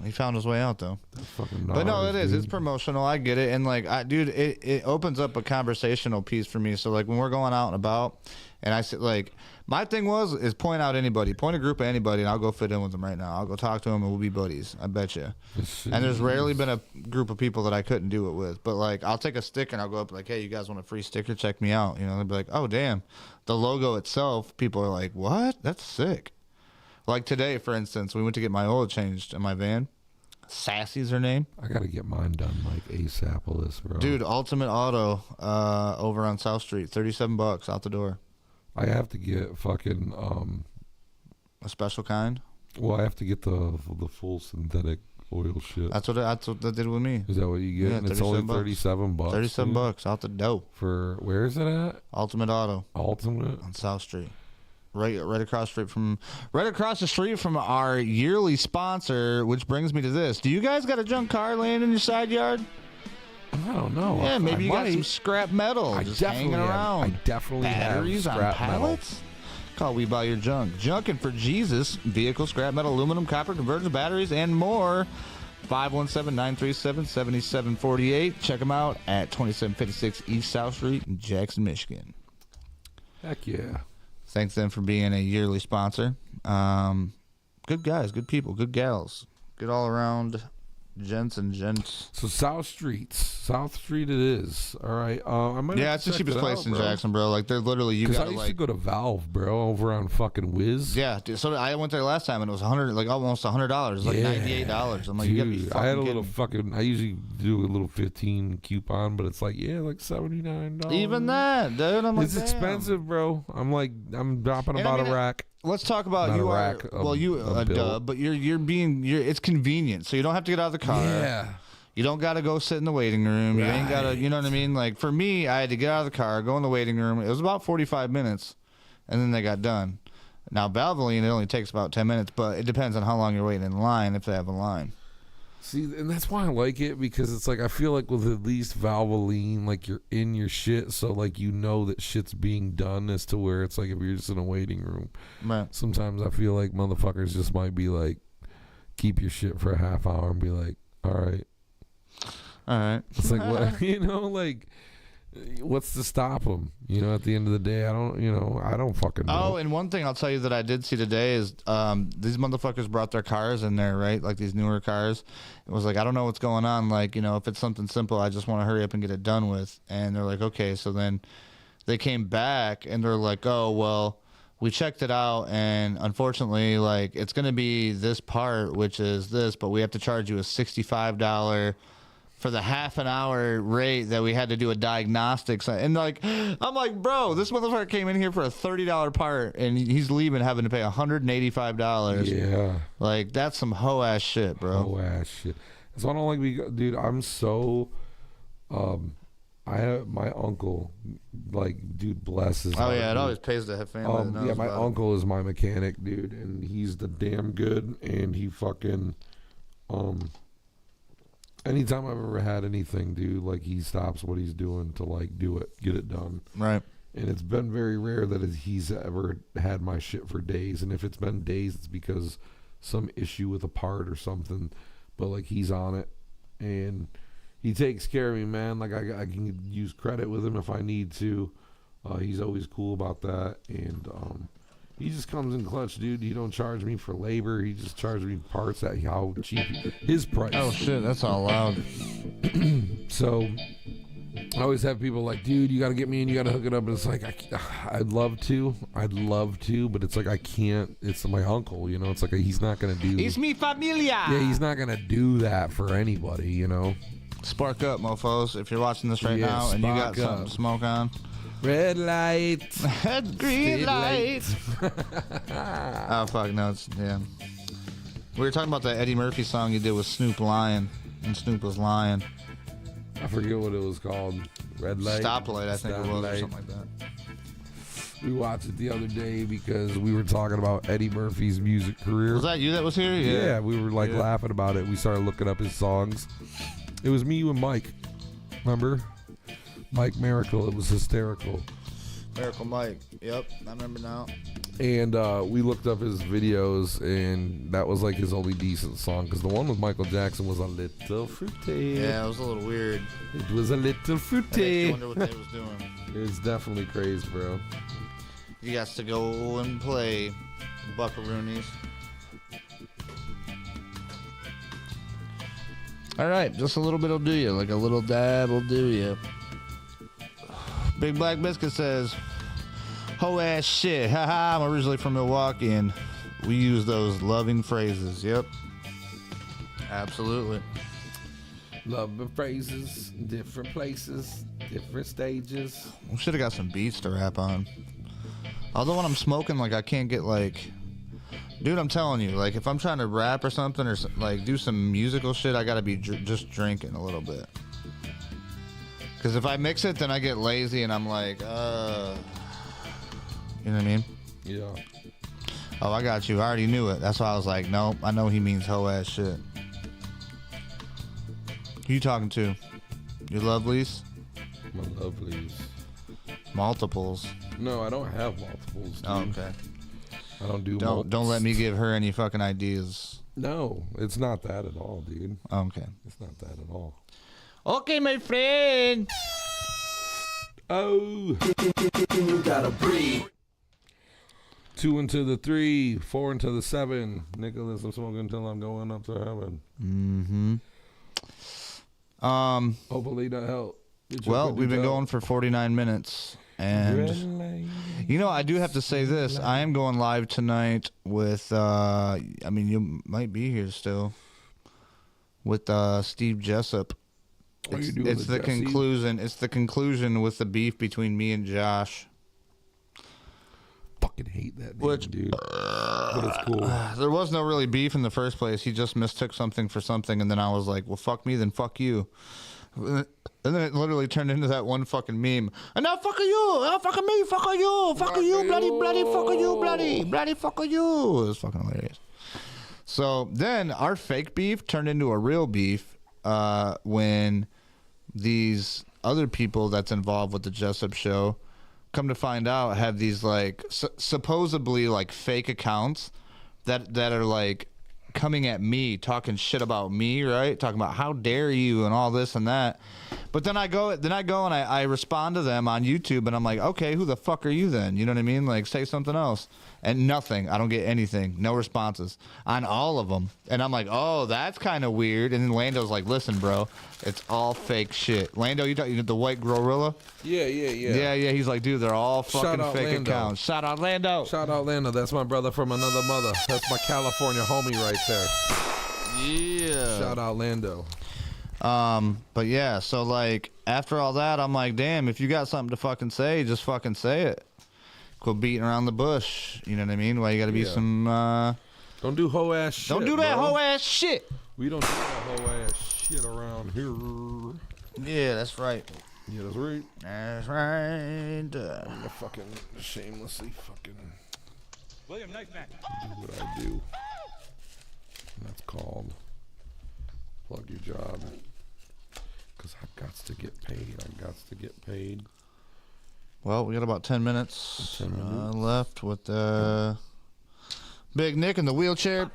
He found his way out, though. But no, it is. Dude. It's promotional. I get it. And, like, dude, it opens up a conversational piece for me. So, like, when we're going out and about, and I said, like, my thing is point out anybody. Point a group of anybody, and I'll go fit in with them right now. I'll go talk to them, and we'll be buddies. I bet you. And there's rarely been a group of people that I couldn't do it with. But, like, I'll take a sticker, and I'll go up, like, hey, you guys want a free sticker? Check me out. You know, they'll be like, oh, damn. The logo itself, people are like, what? That's sick. Like today, for instance, we went to get my oil changed in my van. Sassy's her name. I got to get mine done like ASAP, bro. Dude, Ultimate Auto over on South Street. $37 out the door. I have to get fucking... a special kind? Well, I have to get the full synthetic oil shit. That's what they did with me. Is that what you get? Yeah, and it's only $37. $37 out the dope. For where is it at? Ultimate Auto. Ultimate on South Street. Right across the street from our yearly sponsor, which brings me to this. Do you guys got a junk car laying in your side yard? I don't know. Yeah, maybe you got some scrap metal just hanging around. I definitely batteries have on pallets. Metal. Call We Buy Your Junk. Junkin' for Jesus. Vehicle, scrap metal, aluminum, copper, converters, batteries, and more. 517-937-7748. Check them out at 2756 East South Street in Jackson, Michigan. Heck yeah. Thanks them for being a yearly sponsor. Good guys, good people, good gals, good all around Gents and gents. So South Street it is. All right. I might. Yeah, have it's to the check cheapest it place out, in bro. Jackson, bro. Like they're literally you Because gotta I used like to go to Valve, bro, over on fucking Wiz. yeah. Dude, so I went there last time and it was almost $100, like $98. I'm like, you gotta be Dude, fucking I had a kidding little me. fucking. I usually do a little 15 coupon, but it's like like $79. Even that, dude. I'm like, It's damn. expensive, bro. I'm dropping And I about mean, a rack. Let's talk about Not you a are rack, a bill. duh, but you're it's convenient, so you don't have to get out of the car. Yeah. You don't got to go sit in the waiting room. You ain't got to, you know what I mean? Like for me, I had to get out of the car, go in the waiting room. It was about 45 minutes, and then they got done. Now Valvoline, it only takes about 10 minutes, but it depends on how long you're waiting in line if they have a line. See, and that's why I like it, because it's like I feel like with at least Valvoline, like you're in your shit, so like you know that shit's being done, as to where it's like if you're just in a waiting room. Right. Sometimes I feel like motherfuckers just might be like, keep your shit for a half hour and be like, all right. All right. It's like, what, like, what's to stop them? At the end of the day, I don't fucking know. Oh, and one thing I'll tell you that I did see today is these motherfuckers brought their cars in there, right? Like these newer cars. It was like, I don't know what's going on. Like, if it's something simple, I just want to hurry up and get it done with. And they're like, okay. So then they came back and they're like, oh, well, we checked it out. And unfortunately, like, it's going to be this part, which is this, but we have to charge you a $65 for the half an hour rate that we had to do a diagnostics. And like, I'm like, bro, this motherfucker came in here for a $30 part and he's leaving having to pay $185. Yeah. Like, that's some hoe ass shit, bro. Hoe ass shit. So I don't like dude, I'm so, I have my uncle, like, dude, bless his Oh, heart, yeah, it dude. always pays to have family. that knows Yeah, my about it. uncle is my mechanic, dude, and he's the damn good, and he fucking, anytime I've ever had anything, dude, like, he stops what he's doing to, like, do it, get it done. Right. And it's been very rare that he's ever had my shit for days, and if it's been days, it's because some issue with a part or something, but, like, he's on it, and he takes care of me, man. Like, I can use credit with him if I need to. He's always cool about that, and he just comes in clutch, dude. He don't charge me for labor. He just charges me parts at how cheap his price. Oh, shit, that's all loud. So I always have people like, dude, you got to get me in, you got to hook it up. And it's like, I'd love to, but it's like, I can't. It's my uncle, It's like, he's not going to do. It's mi familia. Yeah, he's not going to do that for anybody, Spark up, mofos, if you're watching this right Yeah, now and you got spark something up. to smoke on. Red light. Green Stay light. late. Oh, fuck, no, it's, yeah. We were talking about that Eddie Murphy song you did with Snoop Lion, and Snoop was lying. I forget what it was called. Red light. Stoplight, I think it was, or Stoplight. something like that. We watched it the other day because we were talking about Eddie Murphy's music career. Was that you that was here? Yeah, we were like laughing about it. We started looking up his songs. It was me, you, and Mike. Remember? Mike Miracle. It was hysterical. Miracle Mike. Yep, I remember now. And we looked up his videos, and that was like his only decent song, because the one with Michael Jackson was a little fruity. Yeah, it was a little weird. It was a little It makes fruity. you wonder what they was doing. It was definitely crazy, bro. You got to go and play Buckaroonies. All right, just a little bit will do you. Like a little dab will do you. Big Black Biscuit says, ho ass shit. Haha, I'm originally from Milwaukee and we use those loving phrases. Yep. Absolutely. Love the phrases, different places, different stages. We should have got some beats to rap on. Although when I'm smoking, like, I can't get, like... Dude, I'm telling you, like, if I'm trying to rap or something or, like, do some musical shit, I gotta be just drinking a little bit. Because if I mix it, then I get lazy and I'm like, You know what I mean? Yeah. Oh, I got you. I already knew it. That's why I was like, nope, I know he means hoe ass shit. Who you talking to? Your lovelies? My lovelies. Multiples. No, I don't have multiples, dude. Oh, okay. I don't do Don't let me give her any fucking ideas. No, it's not that at all, dude. Okay. It's not that at all. Okay, my friend. Oh. You gotta breathe. 2 into the 3, 4 into the 7. Nicholas, I'm smoking until I'm going up to heaven. Mm-hmm. Hopefully that helped. Well, we've been going for 49 minutes. And, you know, I do have to say this. I am going live tonight with, I mean, you might be here still, with Steve Jessup. It's the conclusion. It's the conclusion with the beef between me and Josh. Fucking hate that name, dude. But it's cool. There was no really beef in the first place. He just mistook something for something, and then I was like, well, fuck me, then fuck you. And then it literally turned into that one fucking meme. And now fuck you, fuck me, fuck you, fuck you, bloody, fuck you, bloody, fuck you. It was fucking hilarious. So then our fake beef turned into a real beef when these other people that's involved with the Jessup show, come to find out, have these like supposedly like fake accounts that are like coming at me, talking shit about me, right? Talking about how dare you and all this and that. But then I go and I respond to them on YouTube, and I'm like, okay, who the fuck are you then? You know what I mean? Like, say something else. And nothing. I don't get anything. No responses on all of them. And I'm like, oh, that's kind of weird. And then Lando's like, listen, bro, it's all fake shit. Lando, you the white gorilla? Yeah. Yeah. He's like, dude, they're all fucking fake Lando. accounts. Shout out Lando. Shout out Lando. That's my brother from another mother. That's my California homie right there. Yeah. Shout out Lando. But yeah, so like after all that, I'm like, damn, if you got something to fucking say, just fucking say it. Quit beating around the bush. You know what I mean? Why you gotta be some Don't do hoe ass shit. Don't do that hoe ass shit. We don't do that hoe ass shit around here. Yeah, that's right. Yeah, that's right. That's right. I'm gonna fucking shamelessly fucking William, knife back. do what I do. And that's called plug your job. Cause I've got to get paid. Well, we got about 10 minutes, 10 minutes. left with Big Nick in the wheelchair.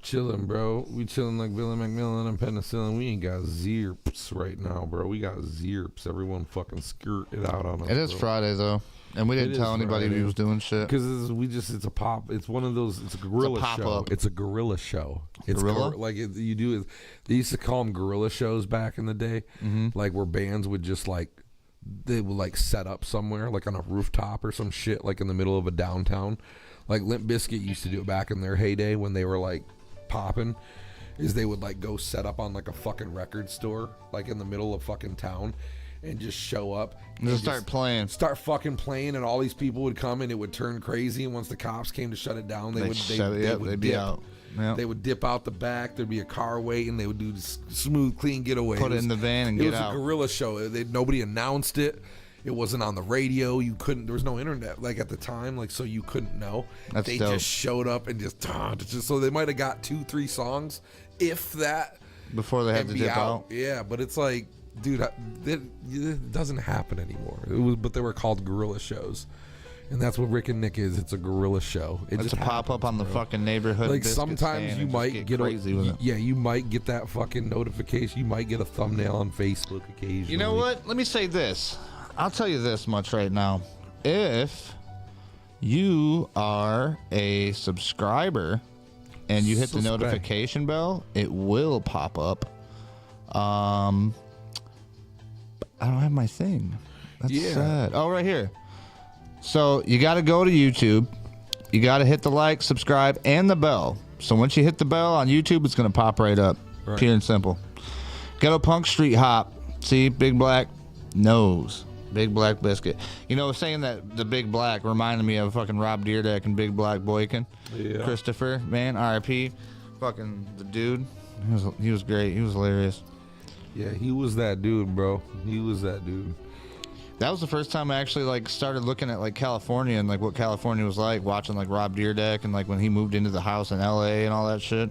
Chilling, bro. We chilling like Billy McMillan and penicillin. We ain't got zerps right now, bro. We got zerps. Everyone fucking skirt it out on us. It is bro. Friday though, and we didn't tell anybody we was doing shit. Because it's a pop. It's one of those. It's a gorilla show. pop-up. It's a gorilla show. It's Gorilla? you do it. They used to call them gorilla shows back in the day, like where bands would just like they would like set up somewhere, like on a rooftop or some shit, like in the middle of a downtown. Like Limp Bizkit used to do it back in their heyday when they were like popping. Is they would like go set up on like a fucking record store, like in the middle of fucking town, and just show up and Just start fucking playing, and all these people would come and it would turn crazy. And once the cops came to shut it down, they'd be dip. out. Yep. They would dip out the back. There'd be a car waiting. They would do smooth, clean getaway. Put it in the van and get out. It was a gorilla show. Nobody announced it. It wasn't on the radio. You couldn't. There was no internet like at the time, like so you couldn't know. They dope. just showed up and just so they might have got 2-3 songs, if that, Before they had to dip out. Yeah, but it's like, dude, it doesn't happen anymore. But they were called gorilla shows. And that's what Rick and Nick is. It's a gorilla show. It's a pop up on the fucking neighborhood. Like sometimes you might get crazy with it. Yeah, you might get that fucking notification. You might get a thumbnail on Facebook occasionally. You know what? Let me say this. I'll tell you this much right now. If you are a subscriber and you hit the notification bell, it will pop up. I don't have my thing. That's sad. Oh, right here. So you got to go to YouTube. You got to hit the like, subscribe, and the bell. So once you hit the bell on YouTube, it's going to pop right up. Right. Pure and simple. Ghetto Punk Street Hop. See, Big Black knows. Big Black Biscuit. You know, saying that the Big Black reminded me of fucking Rob Dyrdek and Big Black Boykin. Yeah. Christopher, man, R.I.P. Fucking the dude. He was great. He was hilarious. Yeah, he was that dude, bro. He was that dude. That was the first time I actually like started looking at like California and like what California was like, watching like Rob Dyrdek and like when he moved into the house in L.A. and all that shit.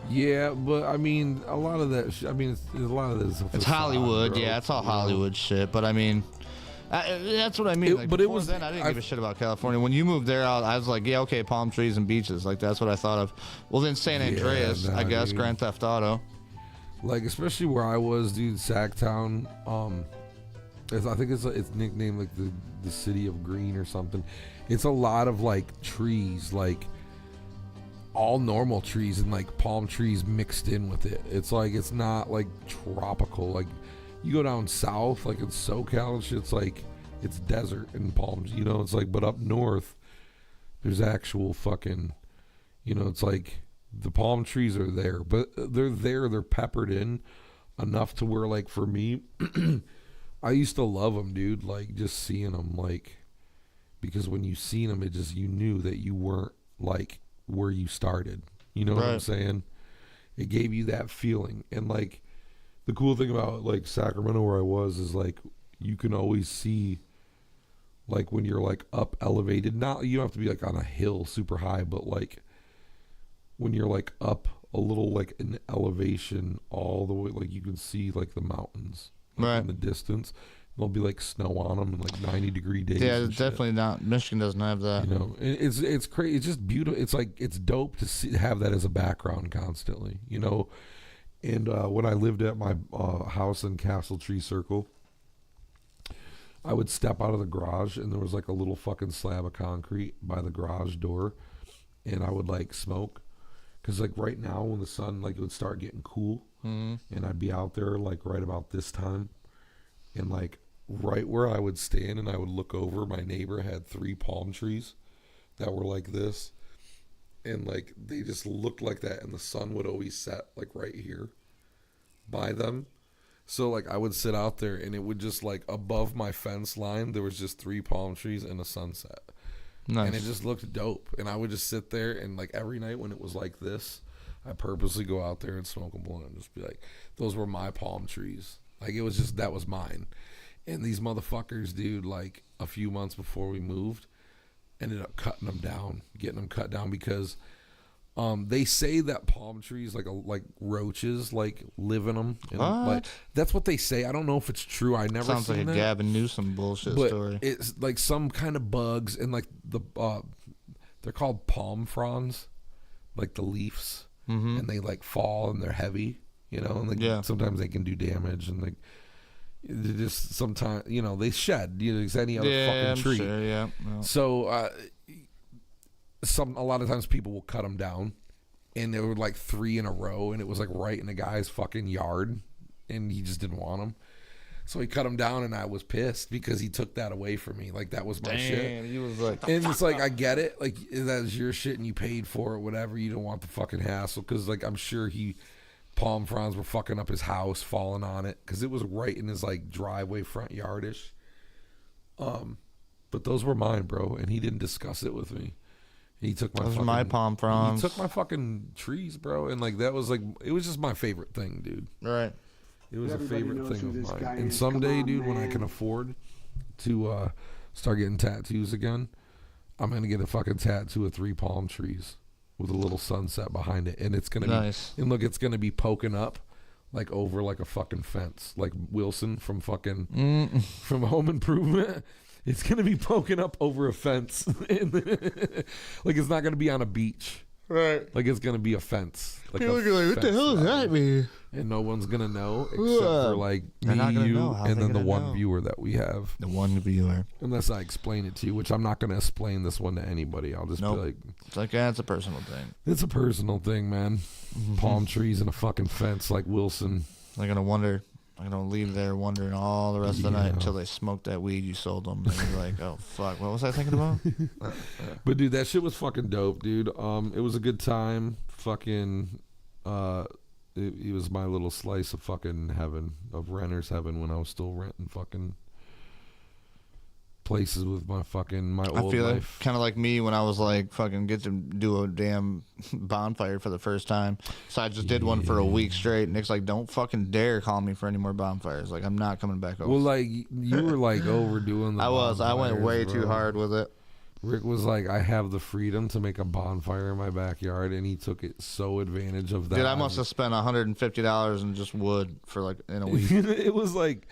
Yeah, but I mean, a lot of that. I mean, a lot of this. It's Hollywood, bro. yeah. It's all Hollywood shit. But I mean, that's what I mean. Like, but it was then I didn't give a shit about California. When you moved there, I was like, yeah, okay, palm trees and beaches. Like that's what I thought of. Well, then San Andreas, I guess, dude. Grand Theft Auto. Like especially where I was, dude, Sacktown. I think it's nicknamed like the city of green or something. It's a lot of like trees, like all normal trees and like palm trees mixed in with it. It's like it's not like tropical. Like you go down south, like in SoCal and shit, it's like it's desert and palms. You know, it's like but up north, there's actual fucking. You know, it's like the palm trees are there, but they're peppered in enough to where, like, for me, I used to love them, dude. Like, just seeing them, like, because when you seen them, it just, you knew that you weren't, like, where you started. You know what I'm saying? It gave you that feeling. And, like, the cool thing about, like, Sacramento where I was is, like, you can always see, like, when you're, like, up elevated. Not, you don't have to be, like, on a hill super high, but, like, when you're like up a little like in elevation all the way, like you can see like the mountains in the distance. There'll be like snow on them and like 90-degree days. Yeah, it's definitely not. Michigan doesn't have that. You know, it's crazy. It's just beautiful. It's like it's dope to have that as a background constantly. You know, and when I lived at my house in Castle Tree Circle, I would step out of the garage and there was like a little fucking slab of concrete by the garage door, and I would like smoke. Because, like, right now when the sun, like, it would start getting cool, and I'd be out there, like, right about this time, and, like, right where I would stand and I would look over, my neighbor had 3 palm trees that were like this, and, like, they just looked like that, and the sun would always set, like, right here by them. So, like, I would sit out there, and it would just, like, above my fence line, there was just 3 palm trees and a sunset. Nice. And it just looked dope. And I would just sit there and like every night when it was like this, I purposely go out there and smoke a blunt and just be like, those were my palm trees. Like it was just, that was mine. And these motherfuckers, dude, like a few months before we moved, ended up cutting them down, getting them cut down because they say that palm trees, like roaches, like live in them. And, like, that's what they say. I don't know if it's true. I never sounds like a that. Gavin Newsom bullshit but story. It's like some kind of bugs, and like the they're called palm fronds, like the leaves, and they like fall and they're heavy, you know, and like sometimes they can do damage, and like they just sometimes, you know, they shed, you know, as any other fucking tree. Sure, So a lot of times people will cut them down, and there were like 3 in a row, and it was like right in the guy's fucking yard, and he just didn't want them. So he cut them down, and I was pissed because he took that away from me. Like that was my shit. He was like, and it's like, I get it. Like that's your shit, and you paid for it, whatever. You don't want the fucking hassle, because like I'm sure palm fronds were fucking up his house, falling on it, because it was right in his like driveway, front yardish. But those were mine, bro, and he didn't discuss it with me. He took my palm fronds. He took my fucking trees, bro, and like that was like, it was just my favorite thing, dude. Right. It was a favorite thing of mine. And someday, dude, when I can afford to start getting tattoos again, I'm gonna get a fucking tattoo of 3 palm trees with a little sunset behind it, and it's gonna be, and look, it's gonna be poking up like over like a fucking fence, like Wilson from fucking from Home Improvement. It's going to be poking up over a fence. Like, it's not going to be on a beach. Right. Like, it's going to be a fence. Like people are like, what the hell does that mean? And no one's going to know except for, like, me, you, and then the one viewer that we have. The one viewer. Unless I explain it to you, which I'm not going to explain this one to anybody. I'll just be like... It's like, yeah, it's a personal thing. It's a personal thing, man. Palm trees and a fucking fence like Wilson. They're going to wonder... I'm going to leave there wondering all the rest of the night until they smoke that weed you sold them. And you're like, oh, fuck, what was I thinking about? But, dude, that shit was fucking dope, dude. It was a good time. Fucking, it was my little slice of fucking heaven, of renter's heaven, when I was still renting fucking places with my old I feel life. kind of like me when I was like fucking get to do a damn bonfire for the first time. So I just did one for a week straight. Nick's like, don't fucking dare call me for any more bonfires. Like, I'm not coming back over. Well, like, you were like overdoing the I went way bro. too hard with it. Rick was like, I have the freedom to make a bonfire in my backyard, and he took it so advantage of that. Dude, I must have spent $150 in just wood for like in a week. It was like,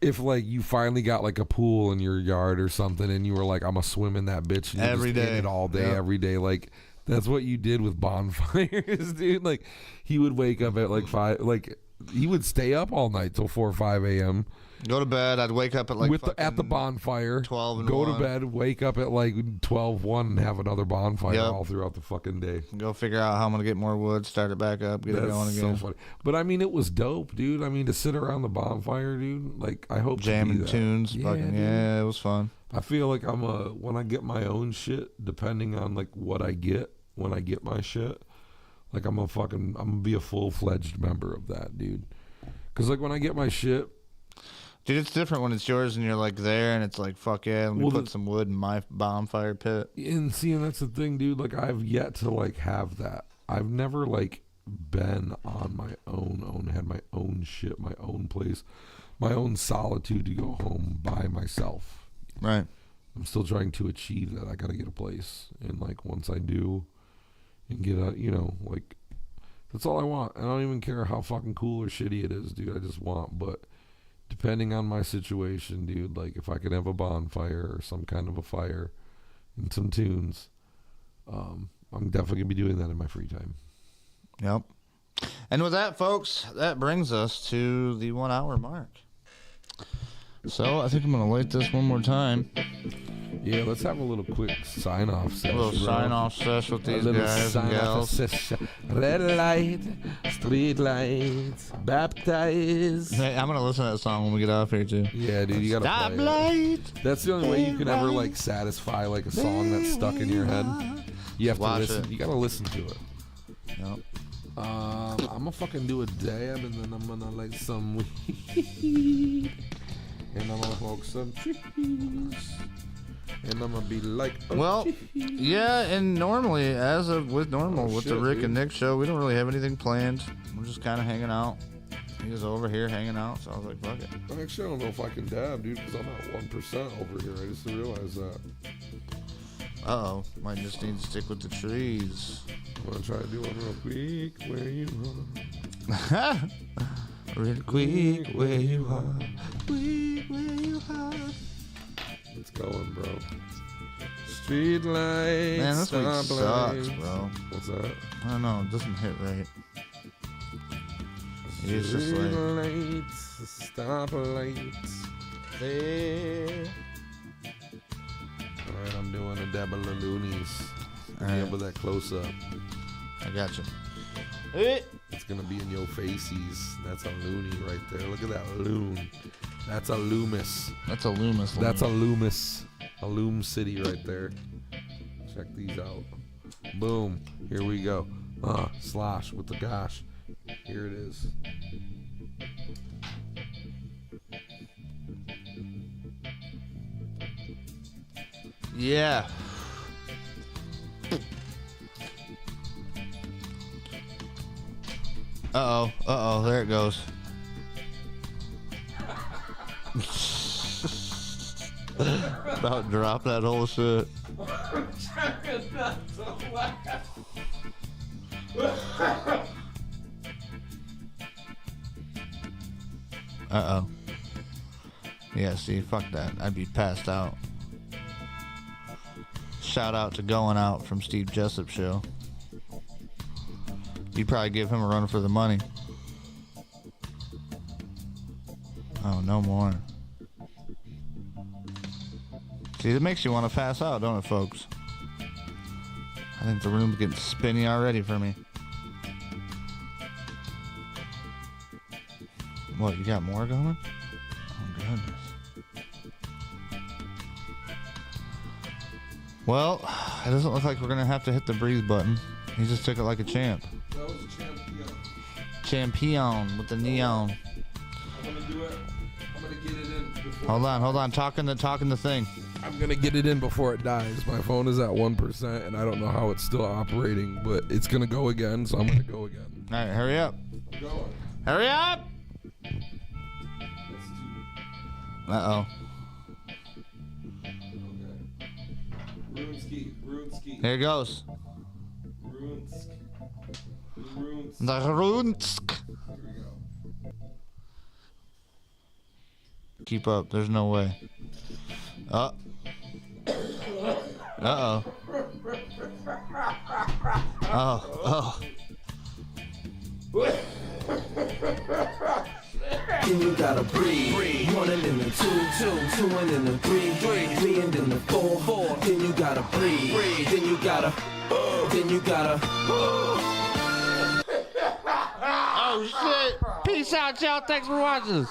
if like you finally got like a pool in your yard or something, and you were like, I'm gonna swim in that bitch, and you every just day, in it all day, every day. Like, That's what you did with bonfires, dude. Like, he would wake up at like 5, like, he would stay up all night till 4 or 5 a.m. Go to bed. I'd wake up at like at the bonfire. 12 and go 1. to bed. Wake up at like 12:01 and have another bonfire Yep. all throughout the fucking day. Go figure out how I'm gonna get more wood. Start it back up. Get it going again. So funny. But I mean, it was dope, dude. I mean, to sit around the bonfire, dude. Like, I hope Jamming tunes. Yeah, Fucking, dude. yeah, it was fun. I feel like when I get my own shit, depending on like what I get when I get my shit, like I'm gonna be a full-fledged member of that, dude. Cause like when I get my shit, dude, it's different when it's yours and you're like there and it's like, fuck yeah, let me put some wood in my bonfire pit. And that's the thing, dude. Like, I've yet to like have that. I've never like been on my own, had my own shit, my own place, my own solitude to go home by myself. Right. I'm still trying to achieve that. I gotta get a place, and like once I do, and get a, like, that's all I want. I don't even care how fucking cool or shitty it is, dude. I just want, but depending on my situation, dude, like if I could have a bonfire or some kind of a fire and some tunes, I'm definitely gonna be doing that in my free time. Yep. And with that, folks, that brings us to the 1 hour mark. So I think I'm gonna light this one more time. Yeah, let's have a little quick sign-off A session. little sign-off session with these guys and gals. Red light, street lights, baptized. Hey, I'm gonna listen to that song when we get off here too. Yeah, dude, you gotta Stop play it. light. That's the only way you can ever like satisfy like a song that's stuck in your head. You have to Watch listen. it. You gotta listen to it. Yep. I'm gonna fucking do a dab and then I'm gonna light some weed and I'm gonna smoke some cheese. And I'm gonna be like, oh, Well, yeah, and normally, with the shit, Rick dude. and Nick show, we don't really have anything planned. We're just kind of hanging out. He was over here hanging out, so I was like, fuck it. Actually, I don't know if I can dab, dude, because I'm at 1% over here. I just realized that. Uh-oh, might just need to stick with the trees. I'm gonna try to do one real quick. Where you are? Real quick, where you are. Quick, where you are. It's going, bro. Street lights. Man, this week stop sucks, lights. bro. What's that? I don't know, it doesn't hit right. It is just Street like... lights, stop lights. There. Alright, I'm doing a dab of loonies. Alright. With that close up. I got you. It's gonna be in your faces. That's a loony right there. Look at that loon. That's a Loomis. That's a Loomis. That's a Loomis. A Loom City right there. Check these out. Boom. Here we go. Slosh with the gosh. Here it is. Yeah. Uh-oh, there it goes. About drop that whole shit. Uh-oh. Yeah, see, fuck that. I'd be passed out. Shout out to Going Out from Steve Jessup Show. You'd probably give him a run for the money. Oh, no more. See, it makes you want to pass out, don't it, folks? I think the room's getting spinny already for me. What, you got more going? Oh, goodness. Well, it doesn't look like we're going to have to hit the breathe button. He just took it like a champ. That was a champion. Champion with the neon. I'm gonna do it. I'm gonna get it in before. Hold on. Talking the thing. I'm gonna get it in before it dies. My phone is at 1%, and I don't know how it's still operating, but it's gonna go again, so I'm gonna go again. All right, hurry up. I'm going. Hurry up! That's two. Uh-oh. Okay. Runeski. Here it goes. Runes. The Runsk. Here we go. Keep up. There's no way. Uh-oh. Oh. Then you gotta breathe. One and then the two and then the three and then the four. Then you gotta breathe. Then you gotta. Oh shit! Peace out, y'all. Thanks for watching.